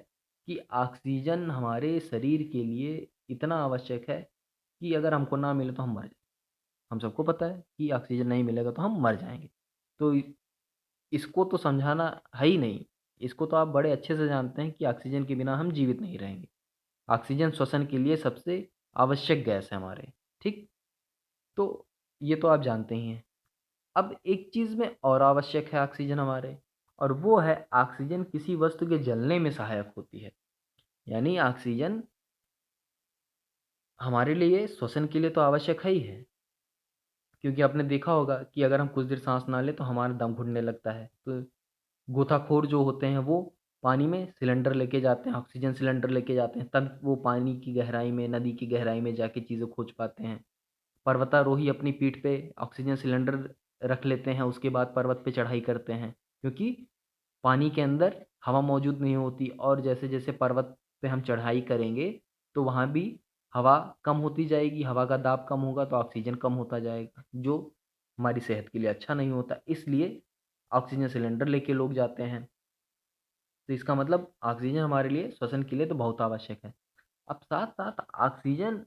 कि ऑक्सीजन हमारे शरीर के लिए इतना आवश्यक है कि अगर हमको ना मिले तो हम मर जाएँ। हम सबको पता है कि ऑक्सीजन नहीं मिलेगा तो हम मर जाएँगे। तो इसको तो समझाना है ही नहीं। इसको तो आप बड़े अच्छे से जानते हैं कि ऑक्सीजन के बिना हम जीवित नहीं रहेंगे। ऑक्सीजन श्वसन के लिए सबसे आवश्यक गैस है हमारे, ठीक? तो ये तो आप जानते ही हैं। अब एक चीज़ में और आवश्यक है ऑक्सीजन हमारे, और वो है ऑक्सीजन किसी वस्तु के जलने में सहायक होती है। यानी ऑक्सीजन हमारे लिए श्वसन के लिए तो आवश्यक है ही है, क्योंकि आपने देखा होगा कि अगर हम कुछ देर साँस ना लें तो हमारा दम घुटने लगता है। तो गोताखोर जो होते हैं वो पानी में सिलेंडर लेके जाते हैं, ऑक्सीजन सिलेंडर लेके जाते हैं, तब वो पानी की गहराई में, नदी की गहराई में जाके चीज़ें खोज पाते हैं। पर्वतारोही अपनी पीठ पे ऑक्सीजन सिलेंडर रख लेते हैं, उसके बाद पर्वत पे चढ़ाई करते हैं, क्योंकि पानी के अंदर हवा मौजूद नहीं होती, और जैसे-जैसे पर्वत पे हम चढ़ाई करेंगे, तो वहाँ भी हवा कम होती जाएगी, हवा का दाब कम होगा तो ऑक्सीजन कम होता जाएगा, जो हमारी सेहत के लिए अच्छा नहीं होता। इसलिए ऑक्सीजन सिलेंडर लेके लोग जाते हैं। तो इसका मतलब ऑक्सीजन हमारे लिए श्वसन के लिए तो बहुत आवश्यक है। अब साथ-साथ ऑक्सीजन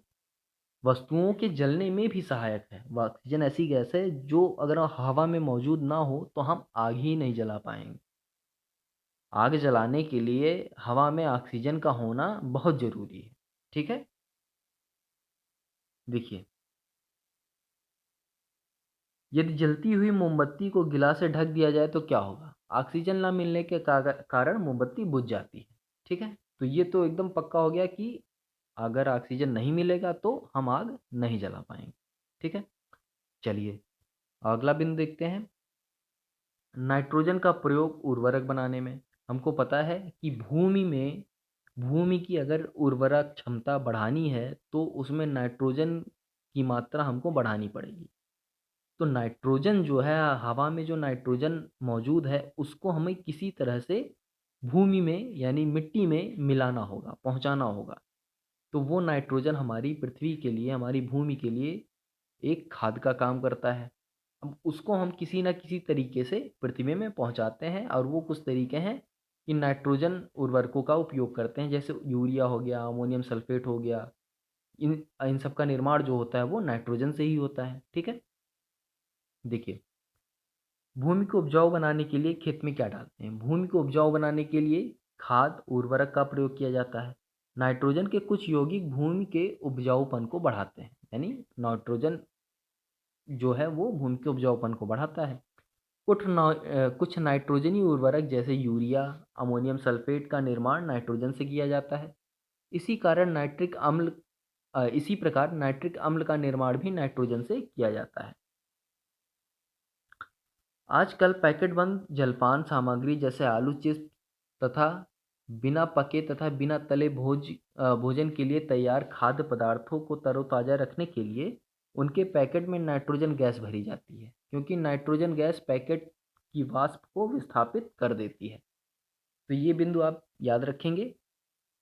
वस्तुओं के जलने में भी सहायक है। वो ऑक्सीजन ऐसी गैस है जो अगर हवा में मौजूद ना हो तो हम आग ही नहीं जला पाएँगे। आग जलाने के लिए हवा में ऑक्सीजन का होना बहुत ज़रूरी है। ठीक है? देखिए, यदि जलती हुई मोमबत्ती को गिलास से ढक दिया जाए तो क्या होगा? ऑक्सीजन ना मिलने के कारण मोमबत्ती बुझ जाती है। ठीक है? तो ये तो एकदम पक्का हो गया कि अगर ऑक्सीजन नहीं मिलेगा तो हम आग नहीं जला पाएँगे। ठीक है? चलिए, अगला बिंदु देखते हैं। नाइट्रोजन का प्रयोग उर्वरक बनाने में। हमको पता है कि भूमि की अगर उर्वरक क्षमता बढ़ानी है तो उसमें नाइट्रोजन की मात्रा हमको बढ़ानी पड़ेगी। तो नाइट्रोजन जो है, हवा में जो नाइट्रोजन मौजूद है उसको हमें किसी तरह से भूमि में यानी मिट्टी में मिलाना होगा, पहुँचाना होगा। तो वो नाइट्रोजन हमारी पृथ्वी के लिए, हमारी भूमि के लिए एक खाद का काम करता है। अब उसको हम किसी न किसी तरीके से पृथ्वी में पहुँचाते हैं, और वो कुछ तरीके हैं कि नाइट्रोजन उर्वरकों का उपयोग करते हैं, जैसे यूरिया हो गया, अमोनियम सल्फेट हो गया। इन इन सब का निर्माण जो होता है वो नाइट्रोजन से ही होता है। ठीक है? देखिए, भूमि को उपजाऊ बनाने के लिए खेत में क्या डालते हैं? भूमि को उपजाऊ बनाने के लिए खाद, उर्वरक का प्रयोग किया जाता है। नाइट्रोजन के कुछ यौगिक भूमि के उपजाऊपन को बढ़ाते हैं। यानी नाइट्रोजन जो है वो भूमि के उपजाऊपन को बढ़ाता है। कुछ नाइट्रोजनी उर्वरक जैसे यूरिया, अमोनियम सल्फेट का निर्माण नाइट्रोजन से किया जाता है। इसी प्रकार नाइट्रिक अम्ल का निर्माण भी नाइट्रोजन से किया जाता है। आजकल पैकेट बंद जलपान सामग्री जैसे आलू चिप्स तथा बिना पके तथा बिना तले भोजन के लिए तैयार खाद्य पदार्थों को तरोताज़ा रखने के लिए उनके पैकेट में नाइट्रोजन गैस भरी जाती है, क्योंकि नाइट्रोजन गैस पैकेट की वाष्प को विस्थापित कर देती है। तो ये बिंदु आप याद रखेंगे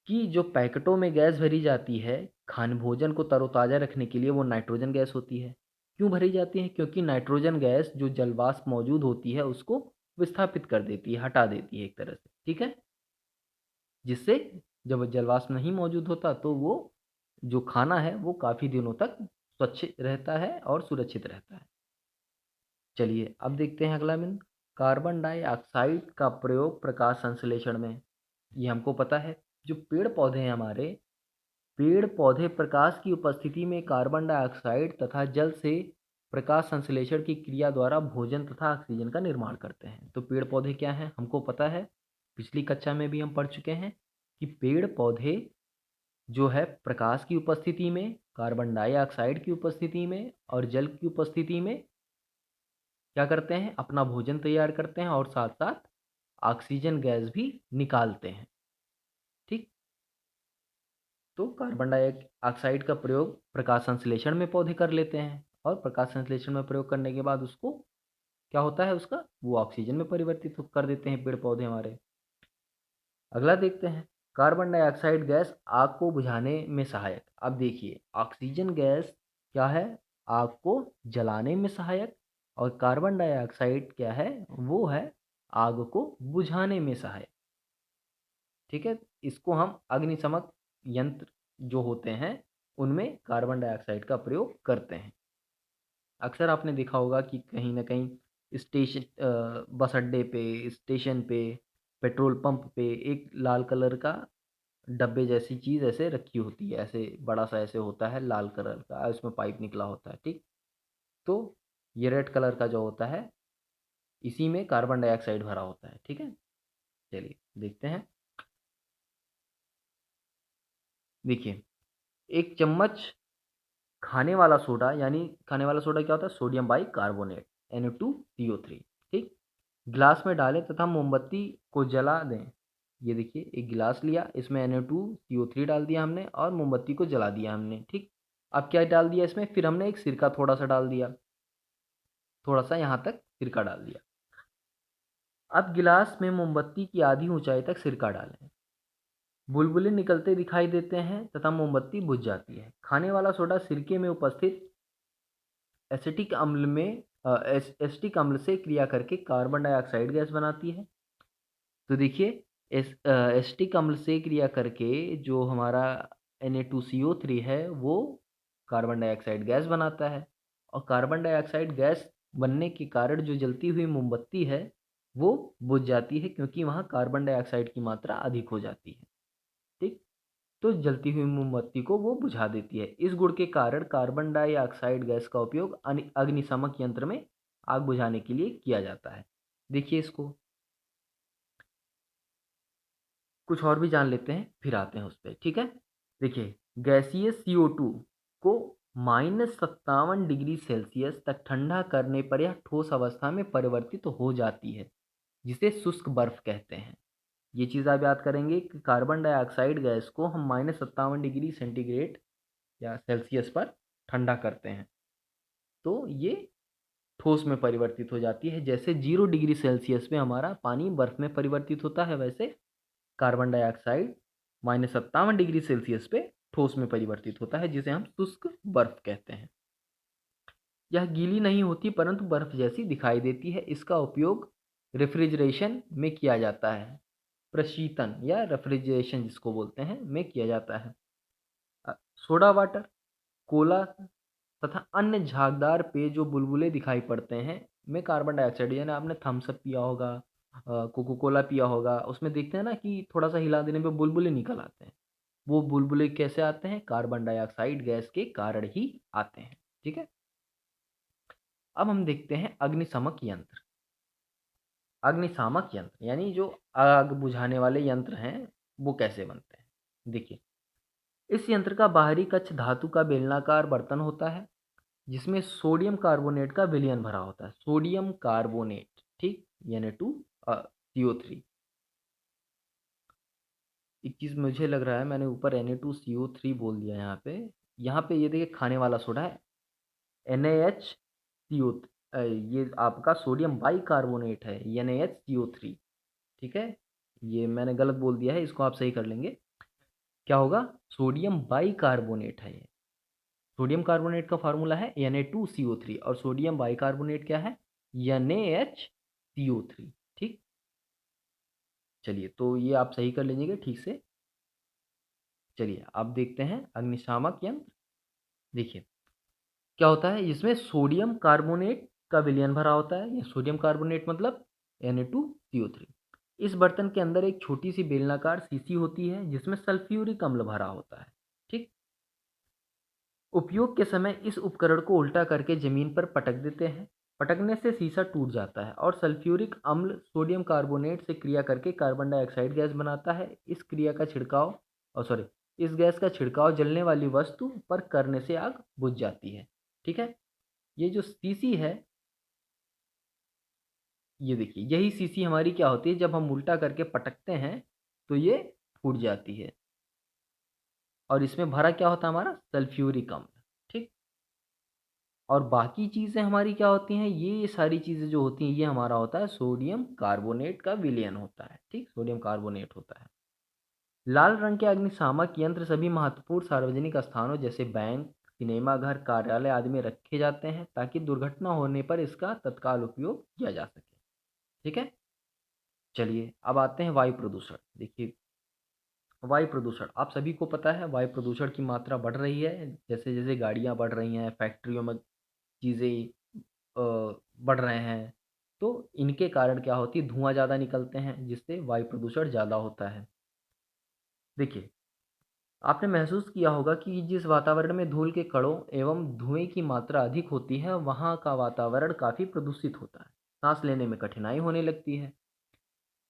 कि जो पैकेटों में गैस भरी जाती है, खान भोजन को तरोताज़ा रखने के लिए, वो नाइट्रोजन गैस होती है। क्यों भरी जाती है? क्योंकि नाइट्रोजन गैस जो जलवाष्प मौजूद होती है, उसको विस्थापित कर देती है, हटा देती है एक तरह से, ठीक है? जिससे जब जलवाष्प नहीं मौजूद होता, तो वो जो खाना है, वो काफ़ी दिनों तक स्वच्छ रहता है और सुरक्षित रहता है। चलिए, अब देखते हैं अगला बिंदु, कार्बन डाइऑक्साइड का प्रयोग प्रकाश संश्लेषण में। ये हमको पता है, जो पेड़-पौधे हैं हमारे, पेड़-पौधे प्रकाश की उपस्थिति में कार्बन डाइऑक्साइड तथा जल से प्रकाश संश्लेषण की क्रिया द्वारा भोजन तथा ऑक्सीजन का निर्माण करते हैं। तो पेड़-पौधे क्या हैं? हमको पता है, पिछली कक्षा में भी हम पढ़ चुके हैं कि पेड़-पौधे जो है प्रकाश की उपस्थिति में, कार्बन डाइऑक्साइड की उपस्थिति में और जल की उपस्थिति में क्या करते हैं? अपना भोजन तैयार करते हैं, और साथ-साथ ऑक्सीजन गैस भी निकालते हैं। ठीक? तो कार्बन डाइऑक्साइड का प्रयोग प्रकाश संश्लेषण में पौधे कर लेते हैं, और प्रकाश संश्लेषण में प्रयोग करने के बाद उसको क्या होता है, उसका वो ऑक्सीजन में परिवर्तित कर देते हैं पेड़ पौधे हमारे। अगला देखते हैं, कार्बन डाइऑक्साइड गैस आग को बुझाने में सहायक। अब देखिए, ऑक्सीजन गैस क्या है? आग को जलाने में सहायक, और कार्बन डाइऑक्साइड क्या है? वो है आग को बुझाने में सहायक। ठीक है? इसको हम अग्निशमक यंत्र जो होते हैं, उनमें कार्बन डाइऑक्साइड का प्रयोग करते हैं। अक्सर आपने देखा होगा कि कहीं न कहीं स्टेशन बस अड्डे पे, स्टेशन पे, पेट्रोल पंप पे एक लाल कलर का डब्बे जैसी चीज़ ऐसे रखी होती है, ऐसे बड़ा-सा ऐसे होता है लाल कलर का, उसमें पाइप निकला होता है, ठीक? तो ये रेड कलर का जो होता है, इसी में कार्बन डाइऑक्साइड भरा होता है, ठीक है? चलिए देखते हैं। देखिए, 1 चम्मच खाने वाला सोडा यानी खाने वाला सोडा क्या होता है? सोडियम बाइकार्बोनेट Na2CO3, ठीक? गिलास में डालें तथा मोमबत्ती को जला दें। ये देखिए एक गिलास लिया, इसमें Na2CO3 डाल दिया हमने और मोमबत्ती को जला दिया हमने, ठीक? अब क्या डाल दिया इसमें? फिर हमने एक सिरका थोड़ा-सा डाल दिया, थोड़ा-सा यहाँ तक सिरका डाल दिया। अब गिलास में मोमबत्ती की आधी ऊँचाई तक सिरका डालें। बुलबुले निकलते दिखाई देते हैं तथा मोमबत्ती बुझ जाती है। खाने वाला सोडा सिरके में उपस्थित एसिटिक अम्ल में एसिटिक अम्ल से क्रिया करके कार्बन डाइऑक्साइड गैस बनाती है। तो देखिए एसिटिक अम्ल से क्रिया करके जो हमारा Na2CO3 है वो कार्बन डाइऑक्साइड गैस बनाता है और कार्बन डाइऑक्साइड गैस बनने के कारण जो जलती हुई मोमबत्ती है वो बुझ जाती है क्योंकि वहाँ कार्बन डाइऑक्साइड की मात्रा अधिक हो जाती है, ठीक? तो जलती हुई मोमबत्ती को वो बुझा देती है। इस गुण के कारण कार्बन डाइऑक्साइड गैस का उपयोग अग्निशामक यंत्र में आग बुझाने के लिए किया जाता है। देखिए इसको कुछ और भी जान लेते हैं, फिर आते हैं उस पे, ठीक है? देखिए, गैसीय CO2 को -57 डिग्री सेल्सियस तक ठंडा करने पर यह ठोस अवस्था में परिवर्तित हो जाती है, जिसे शुष्क बर्फ कहते हैं। ये चीज़ आप याद करेंगे कि कार्बन डाइऑक्साइड गैस को हम -57 डिग्री सेंटीग्रेड या सेल्सियस पर ठंडा करते हैं, तो ये ठोस में परिवर्तित हो जाती है। जैसे 0 डिग्री सेल्सियस पे हमारा पानी बर्फ में परिवर्तित होता है, वैसे कार्बन डाइऑक्साइड -57 डिग्री सेल्सियस पे ठोस में परिवर्तित होता है, जिसे हम शुष्क बर्फ कहते हैं। यह गीली नहीं होती परंतु बर्फ जैसी दिखाई देती है। इसका उपयोग रेफ्रिजरेशन में किया जाता है। प्रशीतन या रेफ्रिजरेशन जिसको बोलते हैं में किया जाता है। सोडा वाटर, कोला तथा अन्य झागदार पेय जो बुलबुले दिखाई पड़ते हैं में कार्बन डाइऑक्साइड यानी आपने थम्स अप पिया होगा, कोको कोला पिया होगा, उसमें देखते हैं ना कि थोड़ा सा हिला देने पे बुलबुले निकल आते हैं। वो बुलबुले कैसे आते हैं? कार्बन डाइऑक्साइड गैस के कारण ही आते हैं, ठीक है? अब हम देखते हैं अग्निशमक यंत्र। अग्निशामक यंत्र यानी जो आग बुझाने वाले यंत्र हैं वो कैसे बनते हैं? देखिए, इस यंत्र का बाहरी कक्ष धातु का बेलनाकार बर्तन होता है जिसमें सोडियम कार्बोनेट का विलयन भरा होता है। सोडियम कार्बोनेट, ठीक? Na2CO3। एक चीज़ मुझे लग रहा है मैंने ऊपर Na2CO3 बोल दिया यहाँ पे ये देखिए खाने वाला सोडा है NaHCO, ये आपका सोडियम बाइकार्बोनेट है NaHCO3, ठीक है? ये मैंने गलत बोल दिया है, इसको आप सही कर लेंगे। क्या होगा? सोडियम बाइकार्बोनेट है ये। सोडियम कार्बोनेट का फार्मूला है Na2CO3 और सोडियम बाइकार्बोनेट क्या है? NaHCO3, ठीक? चलिए, तो ये आप सही कर लीजिएगा ठीक से। चलिए, अब देखते हैं अग्निशामक यंत्र। देखिए, क्या होता है इसमें सोडियम कार्बोनेट का विलयन भरा होता है। ये सोडियम कार्बोनेट मतलब Na2CO3। इस बर्तन के अंदर एक छोटी सी बेलनाकार शीशी होती है जिसमें सल्फ्यूरिक अम्ल भरा होता है, ठीक? उपयोग के समय इस उपकरण को उल्टा करके जमीन पर पटक देते हैं। पटकने से शीशा टूट जाता है और सल्फ्यूरिक अम्ल सोडियम कार्बोनेट से क्रिया करके कार्बन डाइऑक्साइड गैस बनाता है। इस गैस का छिड़काव जलने वाली वस्तु पर करने से आग बुझ जाती है, ठीक है? ये जो शीशी है, ये देखिए यही शीशी हमारी क्या होती है जब हम उल्टा करके पटकते हैं तो ये फूट जाती है और इसमें भरा क्या होता है हमारा? सल्फ्यूरिक अम्ल, ठीक? और बाकी चीज़ें हमारी क्या होती हैं? ये सारी चीज़ें जो होती हैं ये हमारा होता है सोडियम कार्बोनेट का विलयन होता है, ठीक? सोडियम कार्बोनेट होता है। लाल रंग के अग्निशामक यंत्र सभी महत्वपूर्ण सार्वजनिक स्थानों जैसे बैंक, सिनेमाघर, कार्यालय आदि में रखे जाते हैं ताकि दुर्घटना होने पर इसका तत्काल उपयोग किया जा सके, ठीक है? चलिए, अब आते हैं वायु प्रदूषण। देखिए, वायु प्रदूषण आप सभी को पता है वायु प्रदूषण की मात्रा बढ़ रही है। जैसे-जैसे गाड़ियाँ बढ़ रही हैं, फैक्ट्रियों में चीज़ें बढ़ रहे हैं, तो इनके कारण क्या होती है, धुआँ ज़्यादा निकलते हैं जिससे वायु प्रदूषण ज़्यादा होता है। देखिए, आपने महसूस किया होगा कि जिस वातावरण में धूल के कणों एवं धुएँ की मात्रा अधिक होती है, वहाँ का वातावरण काफ़ी प्रदूषित होता है। सांस लेने में कठिनाई होने लगती है,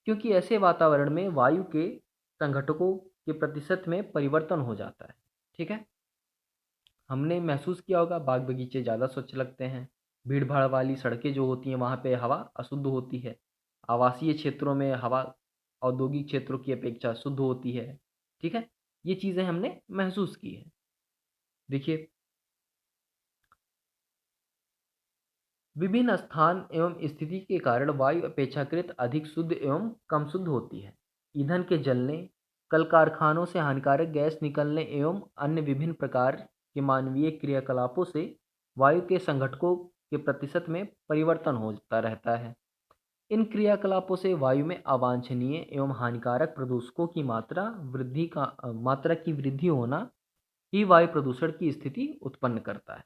क्योंकि ऐसे वातावरण में वायु के संघटकों के प्रतिशत में परिवर्तन हो जाता है। ठीक है? हमने महसूस किया होगा बाग बगीचे ज़्यादा स्वच्छ लगते हैं, भीड़ भाड़ वाली सड़कें जो होती हैं वहाँ पे हवा अशुद्ध होती है, आवासीय क्षेत्रों में हवा औद्योगिक क्षेत्रों की अपेक्षा शुद्ध होती है। ठीक है? ये चीज़ें हमने महसूस की है। देखिए, विभिन्न स्थान एवं स्थिति के कारण वायु अपेक्षाकृत अधिक शुद्ध एवं कम शुद्ध होती है। ईंधन के जलने, कल कारखानों से हानिकारक गैस निकलने एवं अन्य विभिन्न प्रकार के मानवीय क्रियाकलापों से वायु के संघटकों के प्रतिशत में परिवर्तन होता रहता है। इन क्रियाकलापों से वायु में अवांछनीय एवं हानिकारक प्रदूषकों की मात्रा की वृद्धि होना ही वायु प्रदूषण की स्थिति उत्पन्न करता है।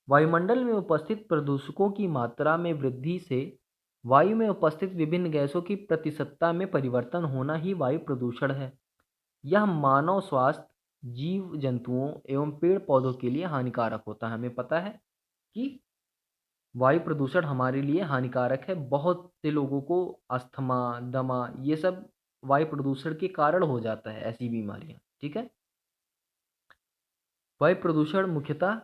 वायुमंडल में उपस्थित प्रदूषकों की मात्रा में वृद्धि से वायु में उपस्थित विभिन्न गैसों की प्रतिशतता में परिवर्तन होना ही वायु प्रदूषण है। यह मानव स्वास्थ्य, जीव जंतुओं एवं पेड़ पौधों के लिए हानिकारक होता है। हमें पता है कि वायु प्रदूषण हमारे लिए हानिकारक है। बहुत से लोगों को अस्थमा, दमा ये सब वायु प्रदूषण के कारण हो जाता है, ऐसी बीमारियां। ठीक है? वायु प्रदूषण मुख्यतः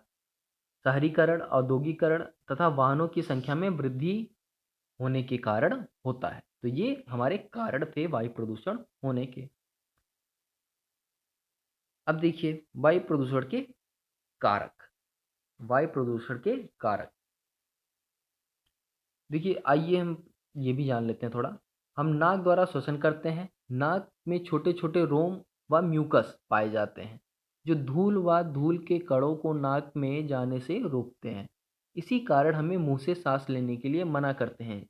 शहरीकरण, औद्योगिकरण तथा वाहनों की संख्या में वृद्धि होने के कारण होता है। तो ये हमारे कारण थे वायु प्रदूषण होने के। अब देखिए वायु प्रदूषण के कारक। वायु प्रदूषण के कारक, देखिए आइए हम ये भी जान लेते हैं थोड़ा। हम नाक द्वारा श्वसन करते हैं। नाक में छोटे छोटे रोम व म्यूकस पाए जाते हैं जो धूल व धूल के कणों को नाक में जाने से रोकते हैं। इसी कारण हमें मुंह से सांस लेने के लिए मना करते हैं।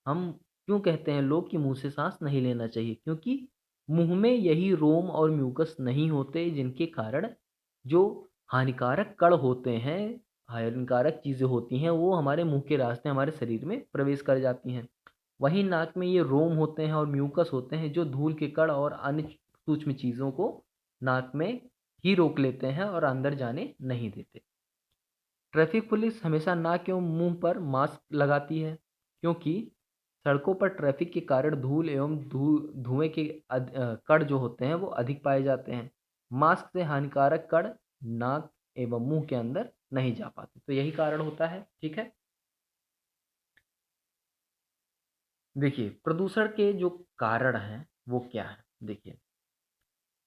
हम क्यों कहते हैं लोग कि मुंह से सांस नहीं लेना चाहिए, क्योंकि मुंह में यही रोम और म्यूकस नहीं होते जिनके कारण जो हानिकारक कण होते हैं, हानिकारक चीज़ें होती हैं, वो हमारे मुंह के रास्ते हमारे शरीर में प्रवेश कर जाती हैं। वहीं नाक में ये रोम होते हैं और म्यूकस होते हैं जो धूल के कण और अन्य सूक्ष्म चीज़ों को नाक में ही रोक लेते हैं और अंदर जाने नहीं देते। ट्रैफिक पुलिस हमेशा नाक एवं मुंह पर मास्क लगाती है, क्योंकि सड़कों पर ट्रैफिक के कारण धूल एवं धुएं के कण जो होते हैं वो अधिक पाए जाते हैं। मास्क से हानिकारक कण नाक एवं मुंह के अंदर नहीं जा पाते, तो यही कारण होता है। ठीक है? देखिए प्रदूषण के जो कारण हैं वो क्या है। देखिए,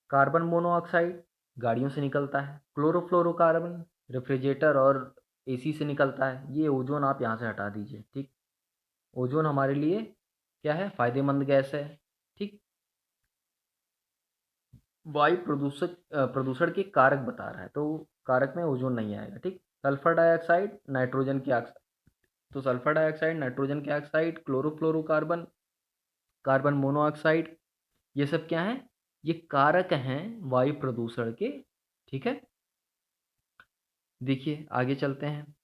कार्बन मोनोऑक्साइड गाड़ियों से निकलता है, क्लोरोफ्लोरोकार्बन रेफ्रिजरेटर और एसी से निकलता है। ये ओजोन आप यहाँ से हटा दीजिए। ठीक, ओजोन हमारे लिए क्या है, फायदेमंद गैस है। ठीक, वायु प्रदूषण के कारक बता रहा है तो कारक में ओजोन नहीं आएगा। ठीक, सल्फर डाइऑक्साइड, नाइट्रोजन के ऑक्साइड, तो सल्फर डाइऑक्साइड, नाइट्रोजन के ऑक्साइड, क्लोरोफ्लोरोकार्बन, कार्बन मोनोऑक्साइड, ये सब क्या है, ये कारक हैं वायु प्रदूषण के। ठीक है? देखिए आगे चलते हैं।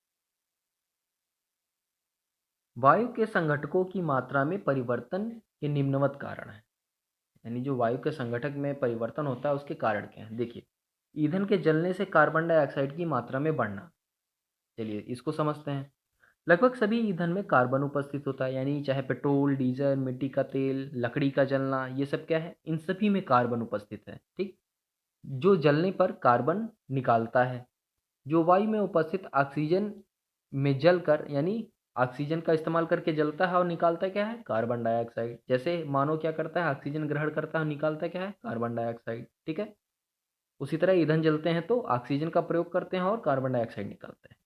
वायु के संघटकों की मात्रा में परिवर्तन के निम्नवत कारण हैं। यानी जो वायु के संगठक में परिवर्तन होता है उसके कारण क्या है। देखिए, ईंधन के जलने से कार्बन डाइऑक्साइड की मात्रा में बढ़ना। चलिए इसको समझते हैं। लगभग सभी ईंधन में कार्बन उपस्थित होता है, यानी चाहे पेट्रोल, डीजल, मिट्टी का तेल, लकड़ी का जलना, ये सब क्या है, इन सभी में कार्बन उपस्थित है। ठीक, जो जलने पर कार्बन निकालता है, जो वायु में उपस्थित ऑक्सीजन में जलकर, यानी ऑक्सीजन का इस्तेमाल करके जलता है और निकालता क्या है, कार्बन डाइऑक्साइड। जैसे मानव क्या करता है, ऑक्सीजन ग्रहण करता है और निकालता क्या है, कार्बन डाइऑक्साइड। ठीक है? उसी तरह ईंधन जलते हैं तो ऑक्सीजन का प्रयोग करते हैं और कार्बन डाइऑक्साइड निकालते हैं।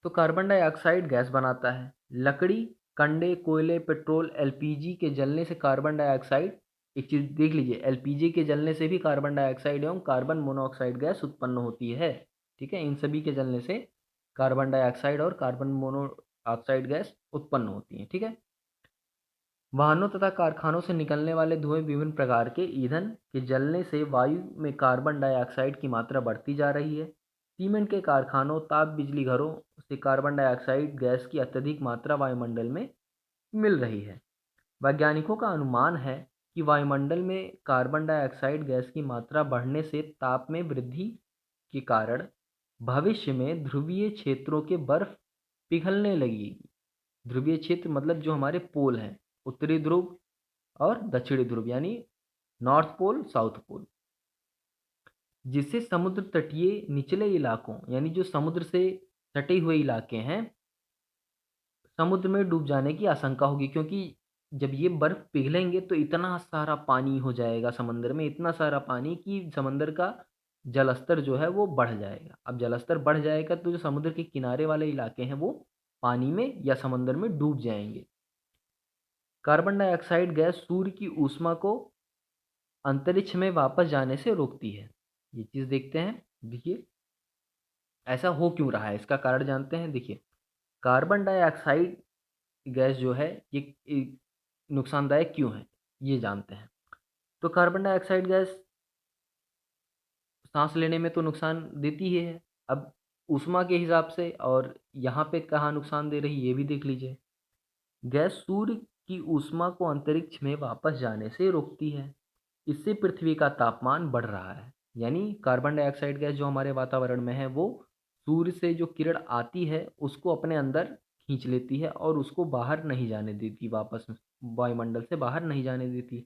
तो कार्बन डाइऑक्साइड गैस बनाता है। लकड़ी, कंडे, कोयले, पेट्रोल, एलपीजी के जलने से कार्बन डाइऑक्साइड, एक चीज़ देख लीजिए, एलपीजी के जलने से भी कार्बन डाइऑक्साइड एवं कार्बन मोनोऑक्साइड गैस उत्पन्न होती है। ठीक है? इन सभी के जलने से कार्बन डाइऑक्साइड और कार्बन मोनोऑक्साइड गैस उत्पन्न होती है। ठीक है? वाहनों तथा कारखानों से निकलने वाले धुएं, विभिन्न प्रकार के ईंधन के जलने से वायु में कार्बन डाइऑक्साइड की मात्रा बढ़ती जा रही है। सीमेंट के कारखानों, ताप बिजली घरों से कार्बन डाइऑक्साइड गैस की अत्यधिक मात्रा वायुमंडल में मिल रही है। वैज्ञानिकों का अनुमान है कि वायुमंडल में कार्बन डाइऑक्साइड गैस की मात्रा बढ़ने से ताप में वृद्धि के कारण भविष्य में ध्रुवीय क्षेत्रों के बर्फ पिघलने लगेगी। ध्रुवीय क्षेत्र मतलब जो हमारे पोल हैं, उत्तरी ध्रुव और दक्षिणी ध्रुव, यानी नॉर्थ पोल, साउथ पोल, जिससे समुद्र तटीय निचले इलाकों यानी जो समुद्र से सटे हुए इलाके हैं, समुद्र में डूब जाने की आशंका होगी, क्योंकि जब ये बर्फ पिघलेंगे तो इतना सारा पानी हो जाएगा समंदर में, इतना सारा पानी कि समंदर का जलस्तर जो है वो बढ़ जाएगा। अब जलस्तर बढ़ जाएगा तो जो समुद्र के किनारे वाले इलाके हैं वो पानी में या समंदर में डूब जाएंगे। कार्बन डाइऑक्साइड गैस सूर्य की ऊष्मा को अंतरिक्ष में वापस जाने से रोकती है। ये चीज़ देखते हैं। देखिए, ऐसा हो क्यों रहा है, इसका कारण जानते हैं। देखिए, कार्बन डाइऑक्साइड गैस जो है ये नुकसानदायक क्यों है, ये जानते हैं। तो कार्बन डाइऑक्साइड गैस सांस लेने में तो नुकसान देती ही है। अब ऊष्मा के हिसाब से और यहाँ पे कहाँ नुकसान दे रही है, ये भी देख लीजिए। गैस सूर्य की ऊष्मा को अंतरिक्ष में वापस जाने से रोकती है। इससे पृथ्वी का तापमान बढ़ रहा है। यानी कार्बन डाइऑक्साइड गैस जो हमारे वातावरण में है वो सूर्य से जो किरण आती है उसको अपने अंदर खींच लेती है और उसको बाहर नहीं जाने देती, वापस वायुमंडल से बाहर नहीं जाने देती।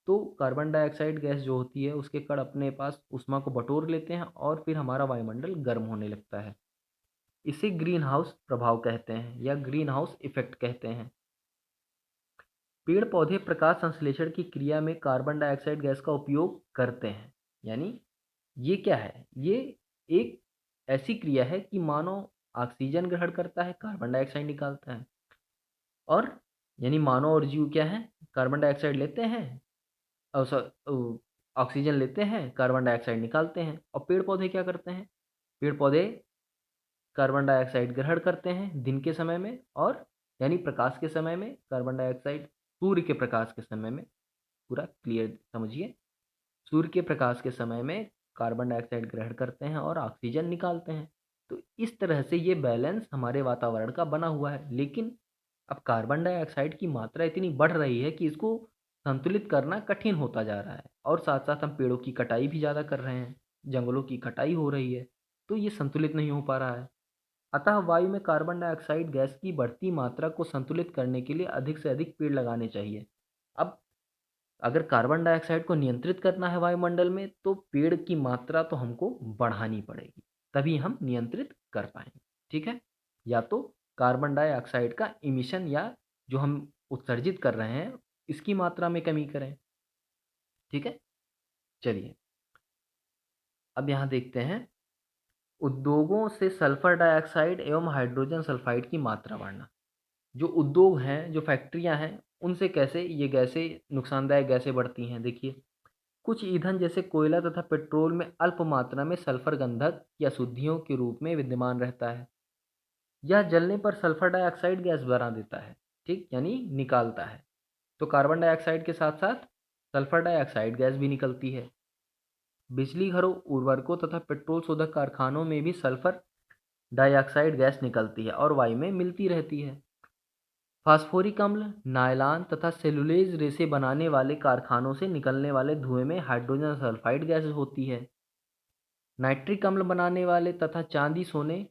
तो कार्बन डाइऑक्साइड गैस जो होती है उसके कण अपने पास ऊष्मा को बटोर लेते हैं और फिर हमारा वायुमंडल गर्म होने लगता है। इसे ग्रीन हाउस प्रभाव कहते हैं या ग्रीन हाउस इफेक्ट कहते हैं। पेड़ पौधे प्रकाश संश्लेषण की क्रिया में कार्बन डाइऑक्साइड गैस का उपयोग करते हैं। यानी ये क्या है, ये एक ऐसी क्रिया है कि मानव ऑक्सीजन ग्रहण करता है, कार्बन डाइऑक्साइड निकालता है। और यानी मानव और जीव क्या है, कार्बन डाइऑक्साइड लेते हैं और ऑक्सीजन लेते हैं, कार्बन डाइऑक्साइड निकालते हैं। और पेड़ पौधे क्या करते हैं, पेड़ पौधे कार्बन डाइऑक्साइड ग्रहण करते हैं दिन के समय में, और यानी प्रकाश के समय में कार्बन डाइऑक्साइड, सूर्य के प्रकाश के समय में, पूरा क्लियर समझिए, सूर्य के प्रकाश के समय में कार्बन डाइऑक्साइड ग्रहण करते हैं और ऑक्सीजन निकालते हैं। तो इस तरह से ये बैलेंस हमारे वातावरण का बना हुआ है। लेकिन अब कार्बन डाइऑक्साइड की मात्रा इतनी बढ़ रही है कि इसको संतुलित करना कठिन होता जा रहा है, और साथ साथ हम पेड़ों की कटाई भी ज़्यादा कर रहे हैं, जंगलों की कटाई हो रही है, तो ये संतुलित नहीं हो पा रहा है। अतः वायु में कार्बन डाइऑक्साइड गैस की बढ़ती मात्रा को संतुलित करने के लिए अधिक से अधिक पेड़ लगाने चाहिए। अब अगर कार्बन डाइऑक्साइड को नियंत्रित करना है वायुमंडल में, तो पेड़ की मात्रा तो हमको बढ़ानी पड़ेगी, तभी हम नियंत्रित कर पाएंगे। ठीक है, या तो कार्बन डाइऑक्साइड का इमिशन या जो हम उत्सर्जित कर रहे हैं इसकी मात्रा में कमी करें। ठीक है, चलिए अब यहाँ देखते हैं, उद्योगों से सल्फर डाइऑक्साइड एवं हाइड्रोजन सल्फाइड की मात्रा बढ़ना। जो उद्योग हैं, जो फैक्ट्रियां हैं, उनसे कैसे ये गैसें, नुकसानदायक गैसें बढ़ती हैं। देखिए, कुछ ईंधन जैसे कोयला तथा पेट्रोल में अल्प मात्रा में सल्फर गंधक या अशुद्धियों के रूप में विद्यमान रहता है। यह जलने पर सल्फर डाइऑक्साइड गैस बना देता है, ठीक, यानी निकालता है। तो कार्बन डाइऑक्साइड के साथ साथ सल्फर डाइऑक्साइड गैस भी निकलती है। बिजली घरों, उर्वरकों तथा पेट्रोल शोधक कारखानों में भी सल्फर डाइऑक्साइड गैस निकलती है और वायु में मिलती रहती है। फास्फोरिक अम्ल, नायलॉन तथा सेलुलोज रेसे बनाने वाले कारखानों से निकलने वाले धुएं में हाइड्रोजन सल्फाइड गैस होती है। नाइट्रिक अम्ल बनाने वाले तथा चांदी सोने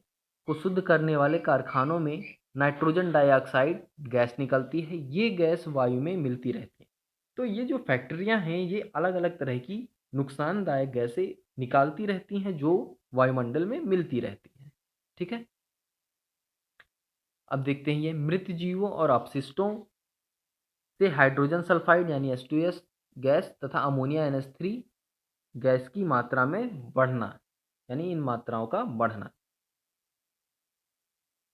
को शुद्ध करने वाले कारखानों में नाइट्रोजन डाइऑक्साइड गैस निकलती है। ये गैस वायु में मिलती रहती है। तो ये जो फैक्ट्रियां हैं ये अलग अलग तरह की नुकसानदायक गैसें निकालती रहती हैं जो वायुमंडल में मिलती रहती हैं। ठीक है, अब देखते हैं ये मृत जीवों और अपशिष्टों से हाइड्रोजन सल्फाइड यानी H2S गैस तथा अमोनिया NH3 गैस की मात्रा में बढ़ना, यानी इन मात्राओं का बढ़ना।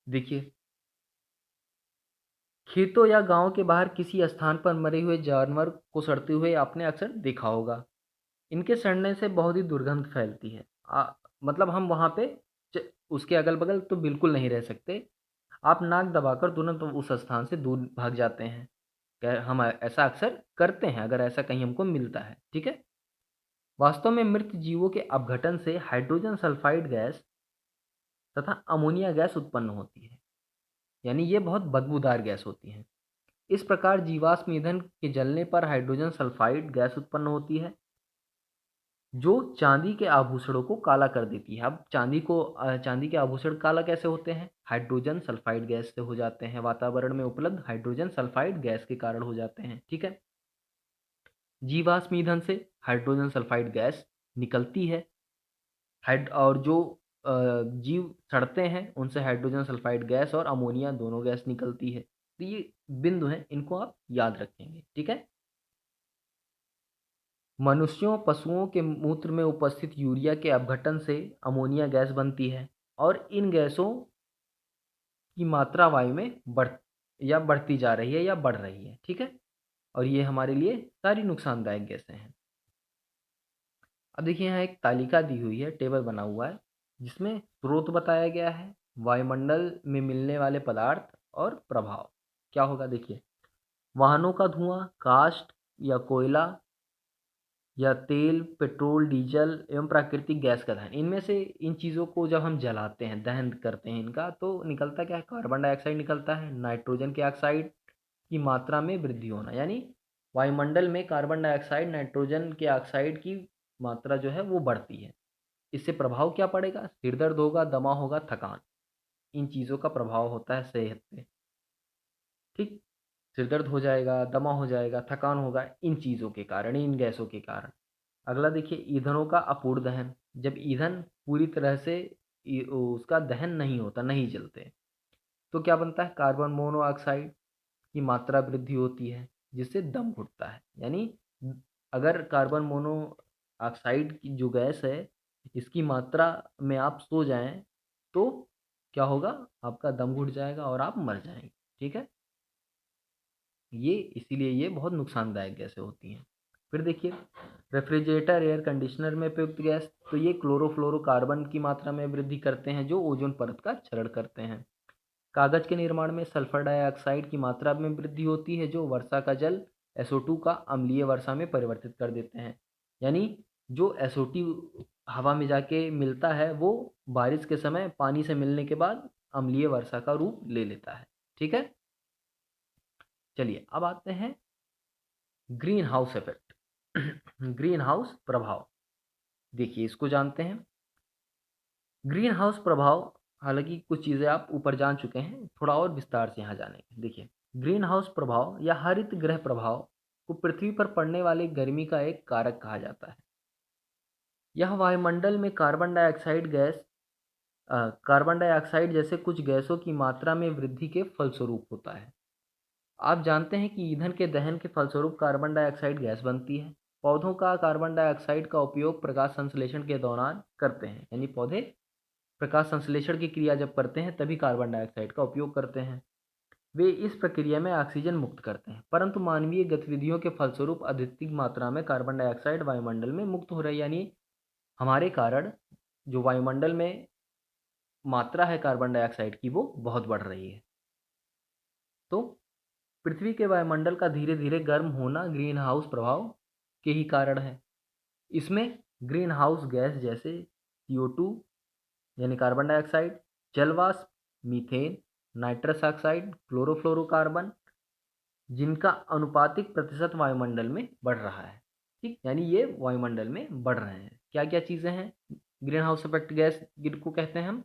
देखिए, खेतों या गांव के बाहर किसी स्थान पर मरे हुए जानवर को सड़ते हुए आपने अक्सर देखा होगा। इनके सड़ने से बहुत ही दुर्गंध फैलती है। मतलब हम वहाँ पे उसके अगल बगल तो बिल्कुल नहीं रह सकते। आप नाक दबाकर तुरंत उस स्थान से दूर भाग जाते हैं। हम ऐसा अक्सर करते हैं अगर ऐसा कहीं हमको मिलता है। ठीक है, वास्तव में मृत जीवों के अपघटन से हाइड्रोजन सल्फाइड गैस तथा अमोनिया गैस उत्पन्न होती है, यानी ये बहुत बदबूदार गैस होती हैं। इस प्रकार जीवाश्म ईंधन के जलने पर हाइड्रोजन सल्फाइड गैस उत्पन्न होती है, जो चांदी के आभूषणों को काला कर देती है। अब चांदी के आभूषण काला कैसे होते हैं? हाइड्रोजन सल्फाइड गैस से हो जाते हैं, वातावरण में उपलब्ध हाइड्रोजन सल्फाइड गैस के कारण हो जाते हैं। ठीक है, जीवाश्म ईंधन से हाइड्रोजन सल्फाइड गैस निकलती है, हाइड और जो जीव सड़ते हैं उनसे हाइड्रोजन सल्फाइड गैस और अमोनिया दोनों गैस निकलती है। तो ये बिंदु हैं, इनको आप याद रखेंगे। ठीक है, मनुष्यों पशुओं के मूत्र में उपस्थित यूरिया के अपघटन से अमोनिया गैस बनती है और इन गैसों की मात्रा वायु में बढ़ती जा रही है या बढ़ रही है। ठीक है, और ये हमारे लिए सारी नुकसानदायक गैसें हैं। अब देखिए यहाँ एक तालिका दी हुई है, टेबल बना हुआ है, जिसमें स्रोत बताया गया है, वायुमंडल में मिलने वाले पदार्थ और प्रभाव। क्या होगा देखिए, वाहनों का धुआं, काष्ठ या कोयला या तेल, पेट्रोल, डीजल एवं प्राकृतिक गैस का दहन। इनमें से इन चीज़ों को जब हम जलाते हैं, दहन करते हैं इनका, तो निकलता क्या है? कार्बन डाइऑक्साइड निकलता है, नाइट्रोजन के ऑक्साइड की मात्रा में वृद्धि होना, यानी वायुमंडल में कार्बन डाइऑक्साइड, नाइट्रोजन के ऑक्साइड की मात्रा जो है वो बढ़ती है। इससे प्रभाव क्या पड़ेगा? सिर दर्द होगा, दमा होगा, थकान। इन चीज़ों का प्रभाव होता है सेहत पे। ठीक, सिर दर्द हो जाएगा, दमा हो जाएगा, थकान होगा, इन चीज़ों के कारण, इन गैसों के कारण। अगला देखिए, ईंधनों का अपूर्ण दहन। जब ईंधन पूरी तरह से उसका दहन नहीं होता, नहीं जलते, तो क्या बनता है? कार्बन मोनोऑक्साइड की मात्रा वृद्धि होती है, जिससे दम घुटता है। यानी अगर कार्बन मोनोऑक्साइड की जो गैस है, इसकी मात्रा में आप सो जाएं, तो क्या होगा? आपका दम घुट जाएगा और आप मर जाएंगे। ठीक है, ये इसीलिए ये बहुत नुकसानदायक गैसें होती हैं। फिर देखिए, रेफ्रिजरेटर, एयर कंडीशनर में प्रयुक्त गैस, तो ये क्लोरोफ्लोरोकार्बन की मात्रा में वृद्धि करते हैं, जो ओजोन परत का क्षरण करते हैं। कागज के निर्माण में सल्फर डाइऑक्साइड की मात्रा में वृद्धि होती है, जो वर्षा का जल SO2 का अम्लीय वर्षा में परिवर्तित कर देते हैं। यानी जो SO2 हवा में जाके मिलता है, वो बारिश के समय पानी से मिलने के बाद अम्लीय वर्षा का रूप ले लेता है। ठीक है, चलिए अब आते हैं green house effect. Green house प्रभाव, देखिए इसको जानते हैं। ग्रीन हाउस प्रभाव, हालांकि कुछ चीज़ें आप ऊपर जान चुके हैं, थोड़ा और विस्तार से यहाँ जानेंगे। देखिए, ग्रीन हाउस प्रभाव या हरित गृह प्रभाव को पृथ्वी पर पड़ने वाली गर्मी का एक कारक कहा जाता है। यह वायुमंडल में कार्बन डाइऑक्साइड जैसे कुछ गैसों की मात्रा में वृद्धि के फलस्वरूप होता है। आप जानते हैं कि ईंधन के दहन के फलस्वरूप कार्बन डाइऑक्साइड गैस बनती है। पौधों का कार्बन डाइऑक्साइड का उपयोग प्रकाश संश्लेषण के दौरान करते हैं, यानी पौधे प्रकाश संश्लेषण की क्रिया जब करते हैं तभी कार्बन डाइऑक्साइड का उपयोग करते हैं। वे इस प्रक्रिया में ऑक्सीजन मुक्त करते हैं, परंतु मानवीय गतिविधियों के फलस्वरूप अधिक मात्रा में कार्बन डाइऑक्साइड वायुमंडल में मुक्त हो रही है, यानी हमारे कारण जो वायुमंडल में मात्रा है कार्बन डाइऑक्साइड की वो बहुत बढ़ रही है। तो पृथ्वी के वायुमंडल का धीरे धीरे गर्म होना ग्रीन हाउस प्रभाव के ही कारण है। इसमें ग्रीन हाउस गैस जैसे CO2 यानी कार्बन डाइऑक्साइड, जलवाष्प, मीथेन, नाइट्रस ऑक्साइड, क्लोरोफ्लोरोकार्बन, जिनका अनुपातिक प्रतिशत वायुमंडल में बढ़ रहा है। ठीक, यानी ये वायुमंडल में बढ़ रहे हैं। क्या क्या चीज़ें हैं ग्रीन हाउस इफेक्ट गैस जिनको कहते हैं हम?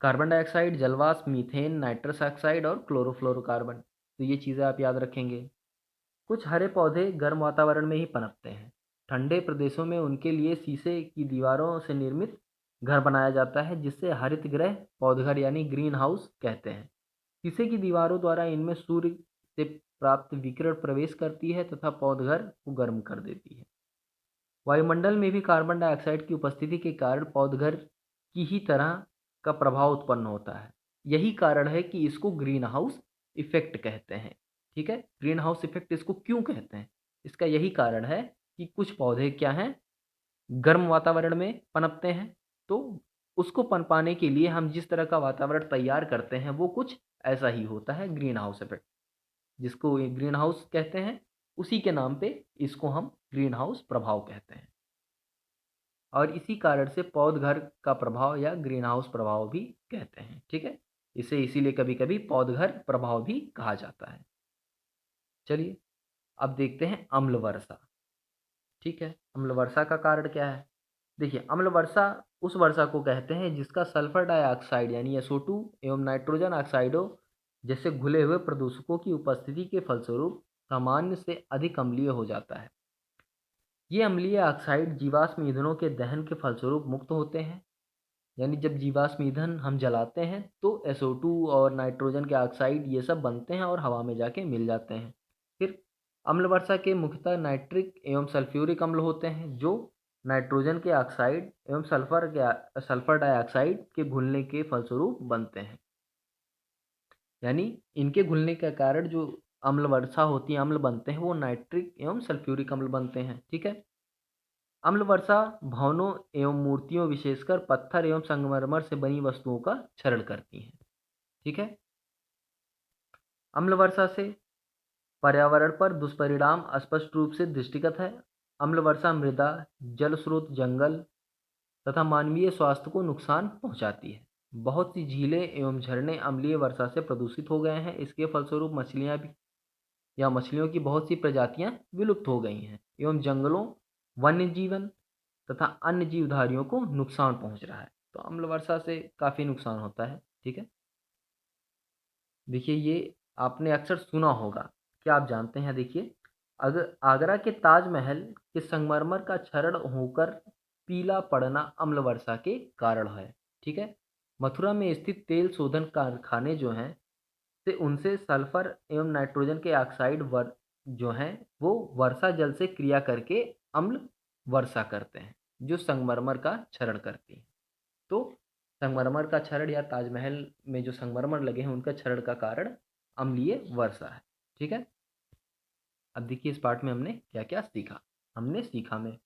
कार्बन डाइऑक्साइड, जलवाष्प, मीथेन, नाइट्रस ऑक्साइड और क्लोरोफ्लोरोकार्बन। तो ये चीज़ें आप याद रखेंगे। कुछ हरे पौधे गर्म वातावरण में ही पनपते हैं। ठंडे प्रदेशों में उनके लिए शीशे की दीवारों से निर्मित घर बनाया जाता है, जिससे हरित गृह पौधघर यानी ग्रीन हाउस कहते हैं। शीशे की दीवारों द्वारा इनमें सूर्य से प्राप्त विकिरण प्रवेश करती है तथा पौधघर को गर्म कर देती है। वायुमंडल में भी कार्बन डाइऑक्साइड की उपस्थिति के कारण पौधघर की ही तरह का प्रभाव उत्पन्न होता है। यही कारण है कि इसको ग्रीन हाउस इफेक्ट कहते हैं। ठीक है, ग्रीन हाउस इफेक्ट इसको क्यों कहते हैं? इसका यही कारण है कि कुछ पौधे क्या हैं, गर्म वातावरण में पनपते हैं, तो उसको पनपाने के लिए हम जिस तरह का वातावरण तैयार करते हैं वो कुछ ऐसा ही होता है, ग्रीन हाउस इफेक्ट, जिसको ग्रीन हाउस कहते हैं। उसी के नाम पे इसको हम ग्रीन हाउस प्रभाव कहते हैं। और इसी कारण से पौधघर का प्रभाव या ग्रीन हाउस प्रभाव भी कहते हैं। ठीक है, इसे इसीलिए कभी कभी पौधघर प्रभाव भी कहा जाता है। चलिए अब देखते हैं अम्ल वर्षा। ठीक है, अम्ल वर्षा का कारण क्या है? देखिए, अम्ल वर्षा उस वर्षा को कहते हैं जिसका सल्फर डाइऑक्साइड यानी SO2 एवं नाइट्रोजन ऑक्साइडों जैसे घुले हुए प्रदूषकों की उपस्थिति के फलस्वरूप सामान्य से अधिक अम्लीय हो जाता है। ये अम्लीय ऑक्साइड जीवाश्म ईंधनों के दहन के फलस्वरूप मुक्त होते हैं। यानी जब जीवाश्म ईंधन हम जलाते हैं तो SO2 और नाइट्रोजन के ऑक्साइड ये सब बनते हैं और हवा में जाके मिल जाते हैं। फिर अम्ल वर्षा के मुख्यतः नाइट्रिक एवं सल्फ्यूरिक अम्ल होते हैं जो नाइट्रोजन के ऑक्साइड एवं सल्फर डाइऑक्साइड के घुलने के फलस्वरूप बनते हैं। यानी इनके घुलने के कारण जो अम्ल वर्षा होती है, अम्ल बनते हैं, वो नाइट्रिक एवं सल्फ्यूरिक अम्ल बनते हैं। ठीक है, अम्ल वर्षा भवनों एवं मूर्तियों विशेषकर पत्थर एवं संगमरमर से बनी वस्तुओं का क्षरण करती हैं। ठीक है, अम्ल वर्षा से पर्यावरण पर दुष्परिणाम स्पष्ट रूप से दृष्टिगत है। अम्ल वर्षा मृदा, जल स्रोत, जंगल तथा मानवीय स्वास्थ्य को नुकसान पहुंचाती है। बहुत सी झीलें एवं झरने अम्लीय वर्षा से प्रदूषित हो गए हैं। इसके फलस्वरूप मछलियां भी या मछलियों की बहुत सी प्रजातियां विलुप्त हो गई हैं एवं जंगलों, वन्य जीवन तथा अन्य जीवधारियों को नुकसान पहुंच रहा है। तो अम्ल वर्षा से काफ़ी नुकसान होता है। ठीक है, देखिए ये आपने अक्सर सुना होगा। क्या आप जानते हैं? देखिए, अगर आगरा के ताजमहल के संगमरमर का क्षरण होकर पीला पड़ना अम्ल वर्षा के कारण है। ठीक है, मथुरा में स्थित तेल शोधन कारखाने जो हैं से उनसे सल्फर एवं नाइट्रोजन के ऑक्साइड जो हैं वो वर्षा जल से क्रिया करके अम्ल वर्षा करते हैं जो संगमरमर का क्षरण करती है। तो संगमरमर का क्षरण या ताजमहल में जो संगमरमर लगे हैं उनका क्षरण का कारण अम्लीय वर्षा है। ठीक है, अब देखिए इस पार्ट में हमने क्या क्या सीखा। हमने सीखा में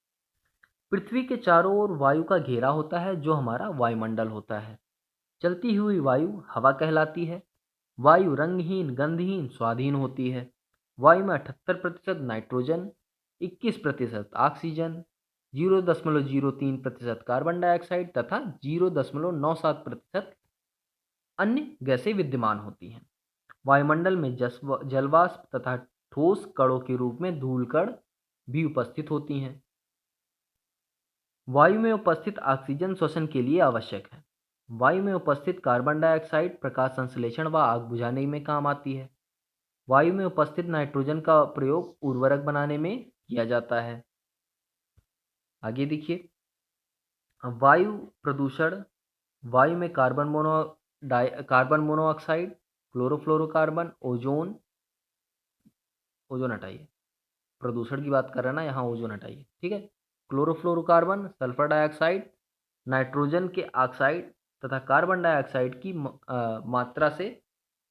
पृथ्वी के चारों ओर वायु का घेरा होता है जो हमारा वायुमंडल होता है। चलती हुई वायु हवा कहलाती है। वायु रंगहीन, गंधहीन, स्वादहीन होती है। वायु में 78% नाइट्रोजन, 21% ऑक्सीजन, 0.03% कार्बन डाइऑक्साइड तथा 0.97% अन्य गैसें विद्यमान होती हैं। वायुमंडल में जलवाष्प तथा ठोस कणों के रूप में धूल कण भी उपस्थित होती हैं। वायु में उपस्थित ऑक्सीजन श्वसन के लिए आवश्यक है। वायु में उपस्थित कार्बन डाइऑक्साइड प्रकाश संश्लेषण व आग बुझाने में काम आती है। वायु में उपस्थित नाइट्रोजन का प्रयोग उर्वरक बनाने में किया जाता है। आगे देखिए, वायु प्रदूषण। वायु में carbon monoxide, chlorofluorocarbon, ozone, ozone हटाइए, प्रदूषण की बात कर रहे हैं ना, यहाँ ओजोन हटाइए। ठीक है, क्लोरोफ्लोरोकार्बन, सल्फर डाइऑक्साइड, नाइट्रोजन के ऑक्साइड तथा कार्बन डाइऑक्साइड की मात्रा से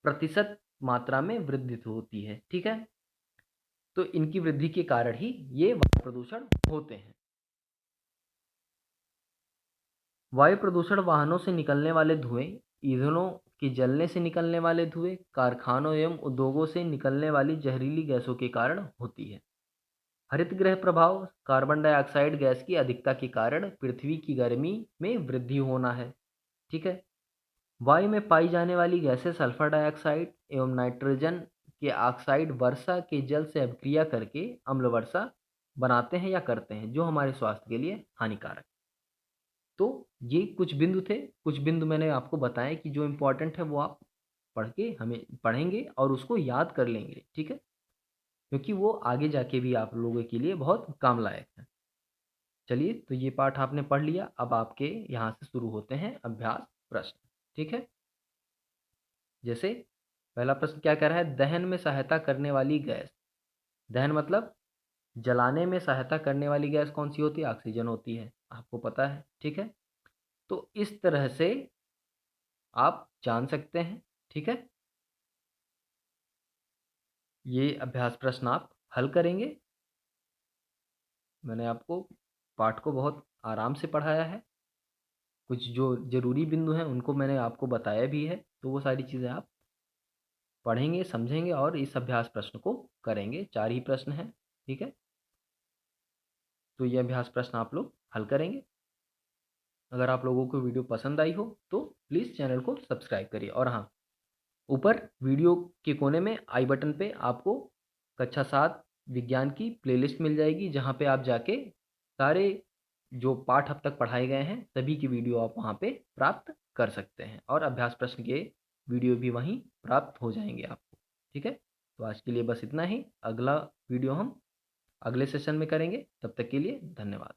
प्रतिशत मात्रा में वृद्धि होती है। ठीक है, तो इनकी वृद्धि के कारण ही ये वायु प्रदूषण होते हैं। वायु प्रदूषण वाहनों से निकलने वाले धुएं, ईंधनों के जलने से निकलने वाले धुएं, कारखानों एवं उद्योगों से निकलने वाली जहरीली गैसों के कारण होती है। हरित गृह प्रभाव। कार्बन डाइऑक्साइड गैस की अधिकता के कारण पृथ्वी की गर्मी में वृद्धि होना है। ठीक है, वायु में पाई जाने वाली गैसें सल्फर डाइऑक्साइड एवं नाइट्रोजन के ऑक्साइड वर्षा के जल से अभिक्रिया करके अम्ल वर्षा बनाते हैं या करते हैं जो हमारे स्वास्थ्य के लिए हानिकारक। तो ये कुछ बिंदु थे, कुछ बिंदु मैंने आपको बताए कि जो इम्पोर्टेंट है वो आप पढ़ के हमें पढ़ेंगे और उसको याद कर लेंगे। ठीक है, क्योंकि वो आगे जाके भी आप लोगों के लिए बहुत काम लायक है। चलिए, तो ये पाठ आपने पढ़ लिया। अब आपके यहाँ से शुरू होते हैं अभ्यास प्रश्न। ठीक है, जैसे पहला प्रश्न क्या कह रहा है? दहन में सहायता करने वाली गैस। दहन मतलब जलाने में सहायता करने वाली गैस कौन सी होती है? ऑक्सीजन होती है, आपको पता है। ठीक है, तो इस तरह से आप जान सकते हैं। ठीक है, ये अभ्यास प्रश्न आप हल करेंगे। मैंने आपको पाठ को बहुत आराम से पढ़ाया है। कुछ जो ज़रूरी बिंदु हैं उनको मैंने आपको बताया भी है, तो वो सारी चीज़ें आप पढ़ेंगे, समझेंगे और इस अभ्यास प्रश्न को करेंगे। 4 ही प्रश्न हैं। ठीक है, तो ये अभ्यास प्रश्न आप लोग हल करेंगे। अगर आप लोगों को वीडियो पसंद आई हो तो प्लीज़ चैनल को सब्सक्राइब करिए। और हाँ, ऊपर वीडियो के कोने में आई बटन पे आपको कक्षा 7 विज्ञान की प्लेलिस्ट मिल जाएगी, जहाँ पे आप जाके सारे जो पाठ अब तक पढ़ाए गए हैं सभी की वीडियो आप वहाँ पे प्राप्त कर सकते हैं, और अभ्यास प्रश्न के वीडियो भी वहीं प्राप्त हो जाएंगे आपको। ठीक है, तो आज के लिए बस इतना ही। अगला वीडियो हम अगले सेशन में करेंगे। तब तक के लिए धन्यवाद।